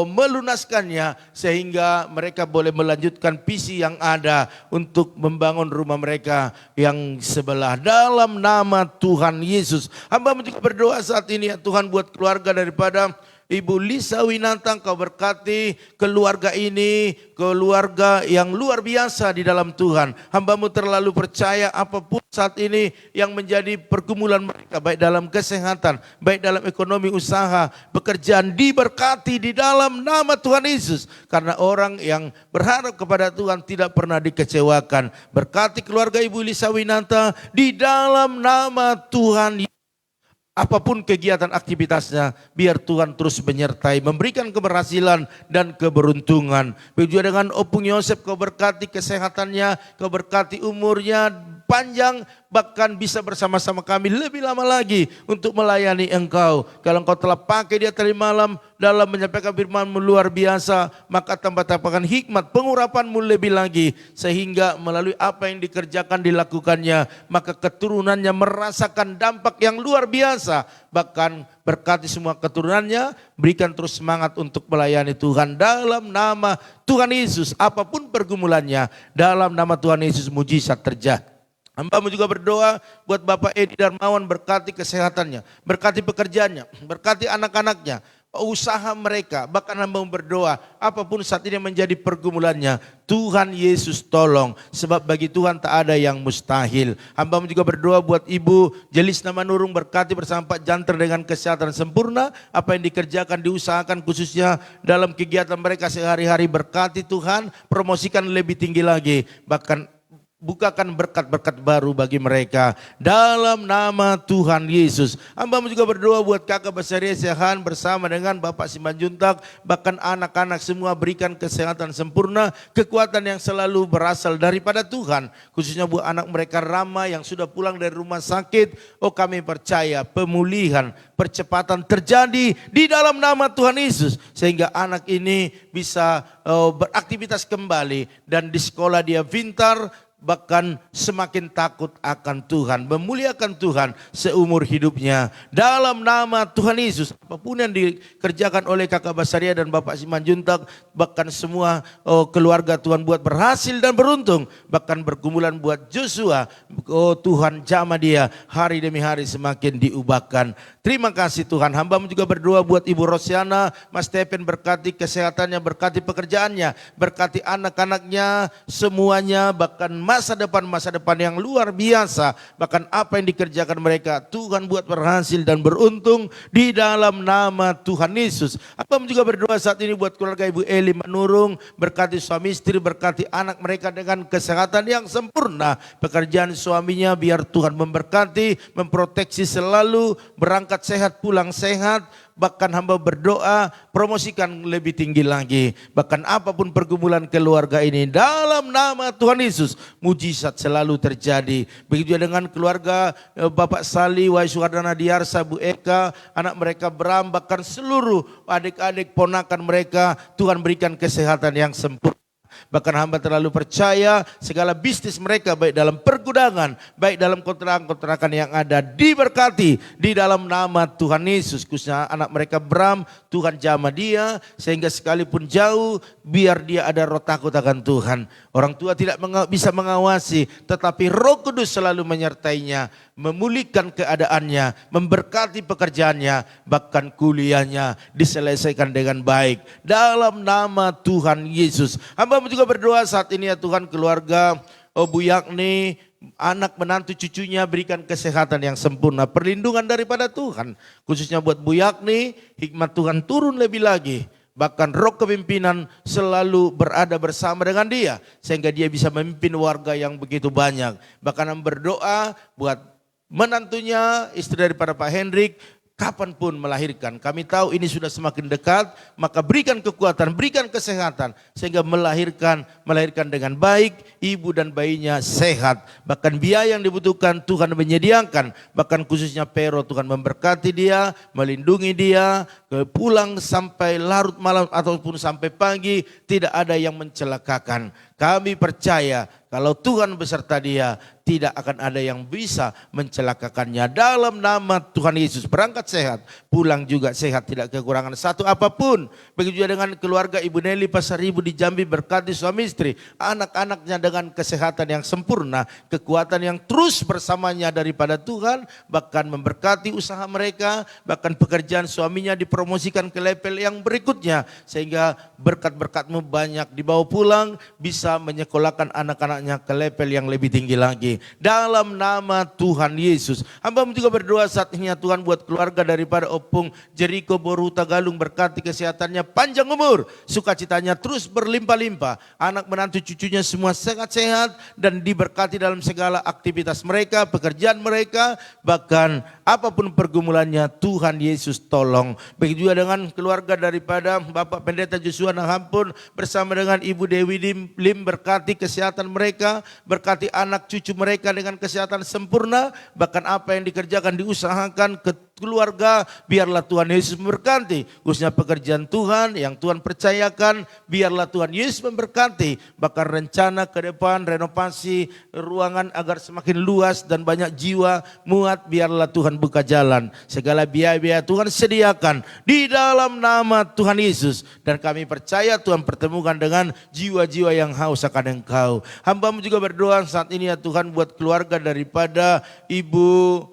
melunaskannya sehingga mereka boleh melanjutkan visi yang ada untuk membangun rumah mereka yang sebelah dalam nama Tuhan Yesus. Hamba juga berdoa saat ini ya Tuhan buat keluarga daripada Ibu Lisa Winantang, Kau berkati keluarga ini, keluarga yang luar biasa di dalam Tuhan. Hamba-Mu terlalu percaya apapun saat ini yang menjadi pergumulan mereka, baik dalam kesehatan, baik dalam ekonomi usaha, pekerjaan, diberkati di dalam nama Tuhan Yesus. Karena orang yang berharap kepada Tuhan tidak pernah dikecewakan. Berkati keluarga Ibu Lisa Winantang di dalam nama Tuhan Yesus. Apapun kegiatan aktivitasnya, biar Tuhan terus menyertai, memberikan keberhasilan dan keberuntungan. Begitu dengan Opung Yosef, Kau berkati kesehatannya, Kau berkati umurnya panjang, bahkan bisa bersama-sama kami lebih lama lagi untuk melayani Engkau. Kalau Engkau telah pakai dia tadi malam dalam menyampaikan firman-Mu luar biasa, maka tambah-tambahkan hikmat pengurapan-Mu lebih lagi, sehingga melalui apa yang dikerjakan dilakukannya, maka keturunannya merasakan dampak yang luar biasa. Bahkan berkati semua keturunannya, berikan terus semangat untuk melayani Tuhan dalam nama Tuhan Yesus. Apapun pergumulannya, dalam nama Tuhan Yesus mujizat terjadi. Hamba-Mu juga berdoa buat Bapak Edi Darmawan, berkati kesehatannya, berkati pekerjaannya, berkati anak-anaknya, usaha mereka. Bahkan hamba berdoa apapun saat ini menjadi pergumulannya, Tuhan Yesus tolong, sebab bagi Tuhan tak ada yang mustahil. Hamba juga berdoa buat Ibu Jelisna Manurung, berkati bersama Pak Janter dengan kesehatan sempurna. Apa yang dikerjakan, diusahakan khususnya dalam kegiatan mereka sehari-hari, berkati Tuhan, promosikan lebih tinggi lagi. Bahkan bukakan berkat-berkat baru bagi mereka dalam nama Tuhan Yesus. Hamba juga berdoa buat kakak besar Yesehan bersama dengan Bapak Simanjuntak, bahkan anak-anak semua, berikan kesehatan sempurna, kekuatan yang selalu berasal daripada Tuhan. Khususnya buat anak mereka Rama yang sudah pulang dari rumah sakit. Oh, kami percaya pemulihan, percepatan terjadi di dalam nama Tuhan Yesus, sehingga anak ini bisa beraktivitas kembali dan di sekolah dia pintar, bahkan semakin takut akan Tuhan, memuliakan Tuhan seumur hidupnya dalam nama Tuhan Yesus. Apapun yang dikerjakan oleh kakak Basaria dan Bapak Simanjuntak, bahkan semua keluarga Tuhan buat berhasil dan beruntung. Bahkan bergumulan buat Joshua, Tuhan jamah dia hari demi hari semakin diubahkan. Terima kasih Tuhan. Hamba juga berdoa buat Ibu Rosiana, Mas Tepen, berkati kesehatannya, berkati pekerjaannya, berkati anak-anaknya semuanya, bahkan masa depan yang luar biasa. Bahkan apa yang dikerjakan mereka, Tuhan buat berhasil dan beruntung di dalam nama Tuhan Yesus. Apa juga berdoa saat ini buat keluarga Ibu Eli Manurung, berkati suami istri, berkati anak mereka dengan kesehatan yang sempurna. Pekerjaan suaminya biar Tuhan memberkati, memproteksi selalu, berangkat sehat, pulang sehat. Bahkan hamba berdoa, promosikan lebih tinggi lagi. Bahkan apapun pergumulan keluarga ini, dalam nama Tuhan Yesus, mujizat selalu terjadi. Begitu dengan keluarga Bapak Sali, Wai Suhardana Diarsa, Bu Eka, anak mereka Bram, bahkan seluruh adik-adik ponakan mereka, Tuhan berikan kesehatan yang sempurna. Bahkan hamba terlalu percaya segala bisnis mereka, baik dalam pergudangan, baik dalam kontrakan-kontrakan yang ada, diberkati di dalam nama Tuhan Yesus. Khususnya anak mereka Bram, Tuhan jamah dia sehingga sekalipun jauh, biar dia ada roh takut akan Tuhan. Orang tua tidak bisa mengawasi, tetapi Roh Kudus selalu menyertainya, memulihkan keadaannya, memberkati pekerjaannya, bahkan kuliahnya diselesaikan dengan baik dalam nama Tuhan Yesus. Hamba juga berdoa saat ini ya Tuhan, keluarga Bu Yakni, anak menantu cucunya berikan kesehatan yang sempurna, perlindungan daripada Tuhan. Khususnya buat Bu Yakni, hikmat Tuhan turun lebih lagi. Bahkan roh kepimpinan selalu berada bersama dengan dia. Sehingga dia bisa memimpin warga yang begitu banyak. Bahkan berdoa buat menantunya, istri daripada Pak Hendrik, kapanpun melahirkan. Kami tahu ini sudah semakin dekat, maka berikan kekuatan, berikan kesehatan. Sehingga melahirkan dengan baik, ibu dan bayinya sehat. Bahkan biaya yang dibutuhkan Tuhan menyediakan. Bahkan khususnya Pero, Tuhan memberkati dia, melindungi dia, pulang sampai larut malam ataupun sampai pagi, tidak ada yang mencelakakan. Kami percaya kalau Tuhan beserta dia, tidak akan ada yang bisa mencelakakannya. Dalam nama Tuhan Yesus, berangkat sehat, pulang juga sehat, tidak kekurangan satu apapun. Begitu juga dengan keluarga Ibu Nelly Pasaribu di Jambi, berkati suami istri, anak-anaknya dengan kesehatan yang sempurna, kekuatan yang terus bersamanya daripada Tuhan, bahkan memberkati usaha mereka, bahkan pekerjaan suaminya dipromosikan ke level yang berikutnya, sehingga berkat-berkat-Mu banyak dibawa pulang, bisa menyekolahkan anak-anaknya ke level yang lebih tinggi lagi. Dalam nama Tuhan Yesus. Hamba-Mu juga berdoa saat ini ya Tuhan buat keluarga daripada Opung Jeriko Boru Tagalung, berkati kesehatannya, panjang umur, sukacitanya terus berlimpah-limpah. Anak menantu cucunya semua sehat-sehat dan diberkati dalam segala aktivitas mereka, pekerjaan mereka, bahkan apapun pergumulannya Tuhan Yesus tolong. Begitu juga dengan keluarga daripada Bapak Pendeta Joshua Nahampun bersama dengan Ibu Dewi Lim, berkati kesehatan mereka, berkati anak cucu mereka dengan kesehatan sempurna, bahkan apa yang dikerjakan, diusahakan ke keluarga, biarlah Tuhan Yesus memberkati. Khususnya pekerjaan Tuhan yang Tuhan percayakan, biarlah Tuhan Yesus memberkati. Bahkan rencana ke depan, renovasi ruangan agar semakin luas dan banyak jiwa muat, biarlah Tuhan buka jalan. Segala biaya-biaya Tuhan sediakan di dalam nama Tuhan Yesus. Dan kami percaya Tuhan pertemukan dengan jiwa-jiwa yang haus akan Engkau. Hamba-Mu juga berdoa saat ini ya Tuhan buat keluarga daripada Ibu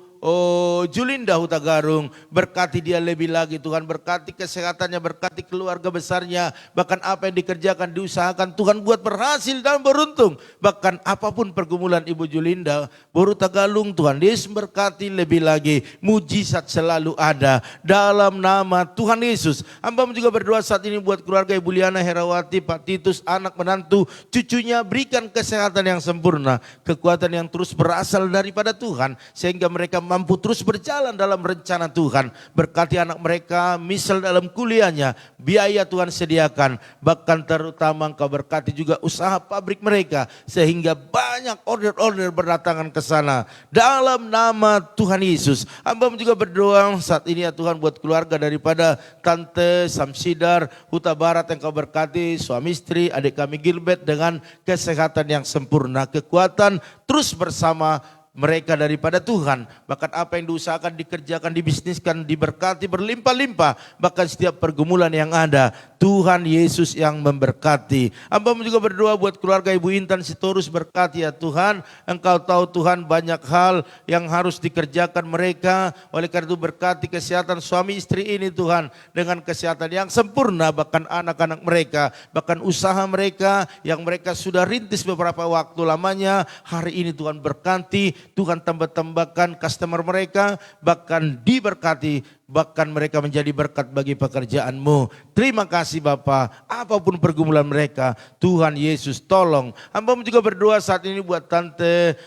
Julinda Huta Garung, berkati dia lebih lagi Tuhan, berkati kesehatannya, berkati keluarga besarnya, bahkan apa yang dikerjakan, diusahakan Tuhan buat berhasil dan beruntung. Bahkan apapun pergumulan Ibu Julinda Boru Tagalung, Tuhan Yesus berkati lebih lagi, mujizat selalu ada dalam nama Tuhan Yesus. Hamba-Mu juga berdoa saat ini buat keluarga Ibu Liana Herawati, Pak Titus, anak menantu cucunya, berikan kesehatan yang sempurna, kekuatan yang terus berasal daripada Tuhan, sehingga mereka mampu terus berjalan dalam rencana Tuhan. Berkati anak mereka, misal dalam kuliahnya, biaya Tuhan sediakan. Bahkan terutama Engkau berkati juga usaha pabrik mereka, sehingga banyak order-order berdatangan ke sana. Dalam nama Tuhan Yesus. Hamba-Mu juga berdoa saat ini ya Tuhan buat keluarga daripada Tante Samsidar Huta Barat, yang Kau berkati suami istri, adik kami Gilbert dengan kesehatan yang sempurna, kekuatan terus bersama mereka daripada Tuhan. Bahkan apa yang diusahakan, dikerjakan, dibisniskan, diberkati berlimpah-limpah. Bahkan setiap pergumulan yang ada, Tuhan Yesus yang memberkati. Hamba-Mu juga berdoa buat keluarga Ibu Intan Sitorus, berkati ya Tuhan. Engkau tahu Tuhan banyak hal yang harus dikerjakan mereka. Oleh karena itu berkati kesehatan suami istri ini Tuhan, dengan kesehatan yang sempurna. Bahkan anak-anak mereka, bahkan usaha mereka yang mereka sudah rintis beberapa waktu lamanya, hari ini Tuhan berkati. Tuhan tambah-tambahkan customer mereka, bahkan diberkati, bahkan mereka menjadi berkat bagi pekerjaan-Mu. Terima kasih Bapa, apapun pergumulan mereka, Tuhan Yesus tolong. Hamba-Mu juga berdoa saat ini buat Tante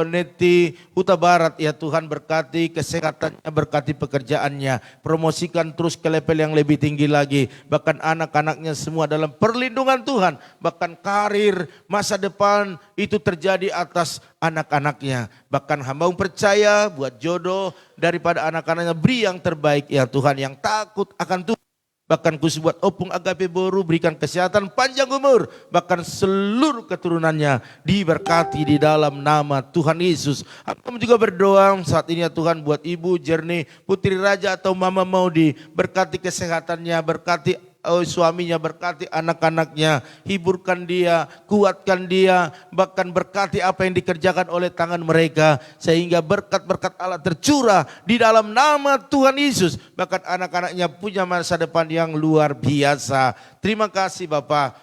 Neti Huta Barat, ya Tuhan berkati kesehatannya, berkati pekerjaannya, promosikan terus ke level yang lebih tinggi lagi. Bahkan anak-anaknya semua dalam perlindungan Tuhan, bahkan karir, masa depan itu terjadi atas anak-anaknya. Bahkan hamba-Mu percaya buat jodoh daripada anak-anaknya, beri yang terbaik ya Tuhan, yang takut akan Tuhan. Bahkan khusus buat Opung Agape Boru, berikan kesehatan, panjang umur, bahkan seluruh keturunannya diberkati di dalam nama Tuhan Yesus. Hamba-Mu juga berdoa saat ini ya Tuhan buat Ibu Jernih Putri Raja atau Mama Maudi, berkati kesehatannya, berkati suaminya, berkati anak-anaknya, hiburkan dia, kuatkan dia, bahkan berkati apa yang dikerjakan oleh tangan mereka, sehingga berkat-berkat Allah tercurah di dalam nama Tuhan Yesus. Bahkan anak-anaknya punya masa depan yang luar biasa. Terima kasih Bapak.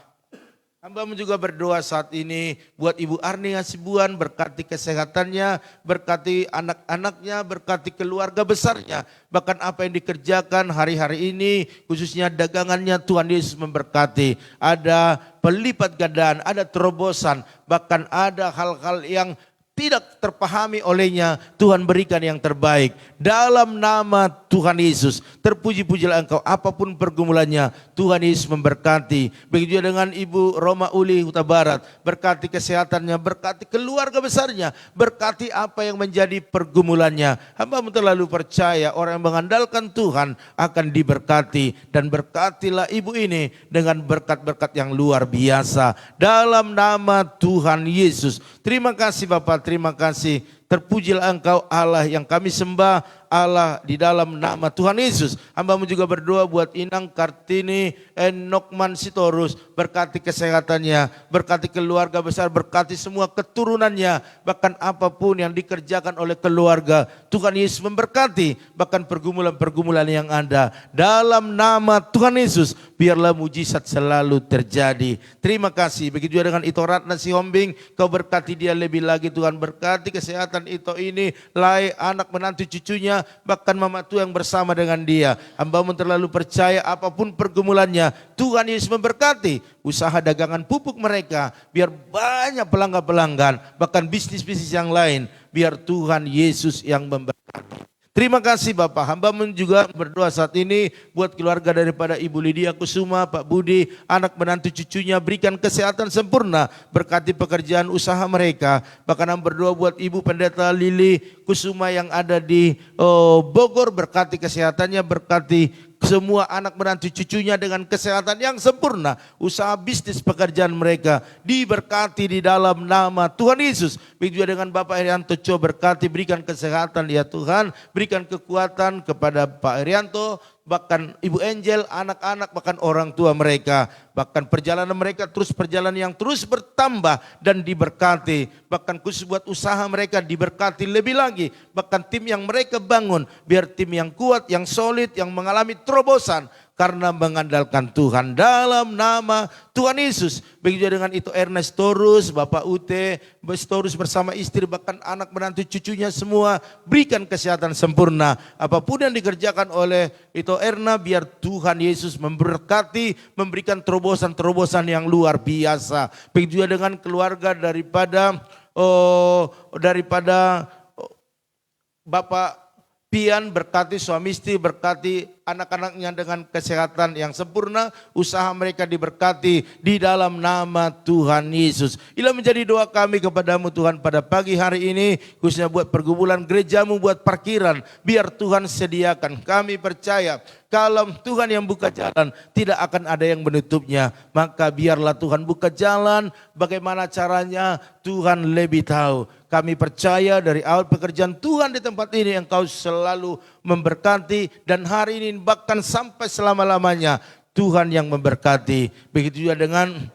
Hambamu juga berdoa saat ini buat Ibu Arni Hasibuan, berkati kesehatannya, berkati anak-anaknya, berkati keluarga besarnya. Bahkan apa yang dikerjakan hari-hari ini, khususnya dagangannya, Tuhan Yesus memberkati. Ada pelipat gandaan, ada terobosan, bahkan ada hal-hal yang tidak terpahami olehnya, Tuhan berikan yang terbaik. Dalam nama Tuhan Yesus, terpuji-pujilah Engkau apapun pergumulannya, Tuhan Yesus memberkati. Begitu juga dengan Ibu Roma Uli Huta Barat, berkati kesehatannya, berkati keluarga besarnya, berkati apa yang menjadi pergumulannya. Hamba-Mu terlalu percaya orang yang mengandalkan Tuhan akan diberkati. Dan berkatilah ibu ini dengan berkat-berkat yang luar biasa. Dalam nama Tuhan Yesus. Terima kasih Bapak, terima kasih. Terpujilah Engkau Allah yang kami sembah, Allah di dalam nama Tuhan Yesus. Hamba-Mu juga berdoa buat Inang Kartini Enokman Sitorus, berkati kesehatannya, berkati keluarga besar, berkati semua keturunannya, bahkan apapun yang dikerjakan oleh keluarga, Tuhan Yesus memberkati, bahkan pergumulan-pergumulan yang ada. Dalam nama Tuhan Yesus, biarlah mujizat selalu terjadi. Terima kasih. Begitu juga dengan Ito Ratna Sihombing, Kau berkati dia lebih lagi Tuhan, berkati kesehatan Ito ini, Lai anak menantu cucunya, bahkan mama Tuhan yang bersama dengan dia. Hamba-Mu terlalu percaya apapun pergumulannya, Tuhan Yesus memberkati usaha dagangan pupuk mereka, biar banyak pelanggan-pelanggan, bahkan bisnis-bisnis yang lain, biar Tuhan Yesus yang memberkati. Terima kasih Bapak. Hamba-Mu juga berdoa saat ini buat keluarga daripada Ibu Lydia Kusuma, Pak Budi, anak menantu cucunya, berikan kesehatan sempurna, berkati pekerjaan usaha mereka. Bahkan berdoa buat Ibu Pendeta Lili Kusuma yang ada di Bogor, berkati kesehatannya, berkati semua anak menantu cucunya dengan kesehatan yang sempurna. Usaha bisnis pekerjaan mereka diberkati di dalam nama Tuhan Yesus. Begitu juga dengan Bapak Herianto Cho, berkati, berikan kesehatan ya Tuhan, berikan kekuatan kepada Pak Herianto, bahkan Ibu Angel, anak-anak, bahkan orang tua mereka. Bahkan perjalanan mereka perjalanan yang terus bertambah dan diberkati. Bahkan khusus buat usaha mereka diberkati lebih lagi. Bahkan tim yang mereka bangun, biar tim yang kuat, yang solid, yang mengalami terobosan. Karena mengandalkan Tuhan dalam nama Tuhan Yesus. Begitu dengan itu Ernest Torus, Bapak Ute, Torus bersama istri, bahkan anak menantu cucunya semua, berikan kesehatan sempurna. Apapun yang dikerjakan oleh itu Erna, biar Tuhan Yesus memberkati, memberikan terobosan-terobosan yang luar biasa. Begitu juga dengan keluarga daripada Bapak Pian, berkati suami istri, berkati anak-anaknya dengan kesehatan yang sempurna, usaha mereka diberkati di dalam nama Tuhan Yesus. Inilah menjadi doa kami kepadamu Tuhan pada pagi hari ini, khususnya buat pergumulan gerejamu, buat parkiran, biar Tuhan sediakan. Kami percaya kalau Tuhan yang buka jalan, tidak akan ada yang menutupnya. Maka biarlah Tuhan buka jalan, bagaimana caranya Tuhan lebih tahu. Kami percaya dari awal pekerjaan Tuhan di tempat ini, Engkau selalu memberkati, dan hari ini bahkan sampai selama-lamanya Tuhan yang memberkati. Begitu juga dengan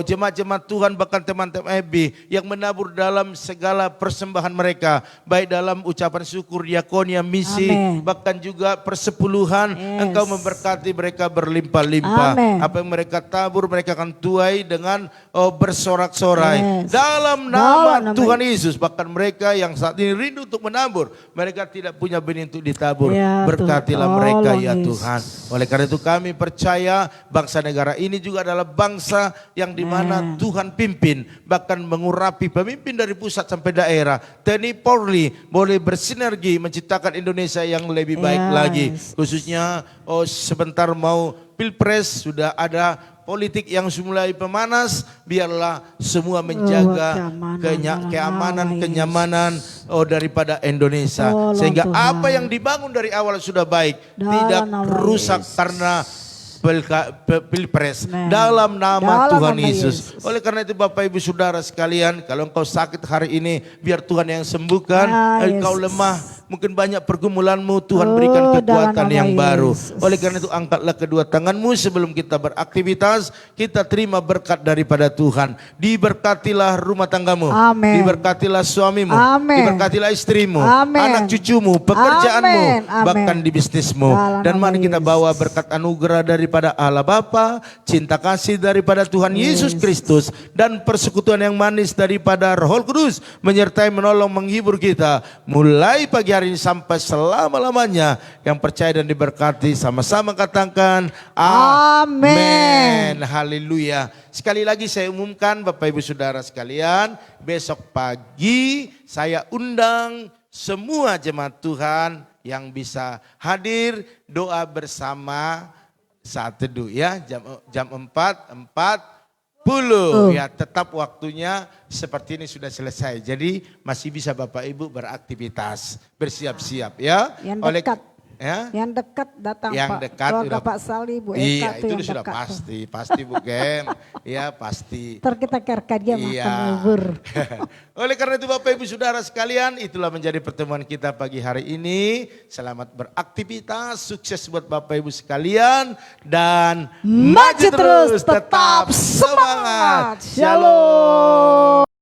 jemaat-jemaat Tuhan, bahkan teman-teman EBI yang menabur dalam segala persembahan mereka, baik dalam ucapan syukur, diakonia, misi, bahkan juga persepuluhan. Engkau memberkati mereka berlimpah-limpah. Apa yang mereka tabur, mereka akan tuai dengan bersorak-sorai. Dalam nama Tuhan Yesus, bahkan mereka yang saat ini rindu untuk menabur, mereka tidak punya benih untuk ditabur. Berkatilah mereka ya Tuhan. Oleh karena itu kami percaya bangsa negara ini juga adalah bangsa yang dimana Tuhan pimpin, bahkan mengurapi pemimpin dari pusat sampai daerah. TNI Polri boleh bersinergi menciptakan Indonesia yang lebih baik lagi. Khususnya sebentar mau Pilpres, sudah ada politik yang mulai pemanas, biarlah semua menjaga keamanan, kenyamanan daripada Indonesia. Sehingga apa yang dibangun dari awal sudah baik, tidak rusak karena Pilpres. Dalam nama Tuhan Yesus. Oleh karena itu Bapak Ibu Saudara sekalian, kalau engkau sakit hari ini, biar Tuhan yang sembuhkan. Engkau lemah, mungkin banyak pergumulanmu, Tuhan berikan dalam kekuatan nama yang baru. Yesus. Oleh karena itu angkatlah kedua tanganmu sebelum kita beraktivitas, kita terima berkat daripada Tuhan. Diberkatilah rumah tanggamu, Amin. diberkatilah suamimu, Amin. diberkatilah istrimu, Amin. anak cucumu, pekerjaanmu, Amin. Amin. bahkan di bisnismu. Dalam Dan nama mari kita Yesus. bawa berkat anugerah daripada Allah Bapa, cinta kasih daripada Tuhan Yesus Kristus, dan persekutuan yang manis daripada Roh Kudus menyertai, menolong, menghibur kita mulai pagi hari ini sampai selama-lamanya. Yang percaya dan diberkati sama-sama katakan amin. Haleluya. Sekali lagi saya umumkan Bapak Ibu Saudara sekalian, besok pagi saya undang semua jemaat Tuhan yang bisa hadir doa bersama saat teduh ya, jam 4.40 ya, tetap waktunya seperti ini sudah selesai. Jadi masih bisa Bapak Ibu beraktivitas, bersiap-siap ya. Yang dekat. Ya? Yang dekat datang Yang Pak. dekat Keluarga udah, Pak Sali, Bu Eka iya tuh itu yang sudah dekat. pasti Bu Gem, ya pasti. Ntar kita kerja dia makan Iya. bubur. Oleh karena itu Bapak Ibu Saudara sekalian, itulah menjadi pertemuan kita pagi hari ini. Selamat beraktivitas, sukses buat Bapak Ibu sekalian, dan Maju terus, tetap semangat. Shalom.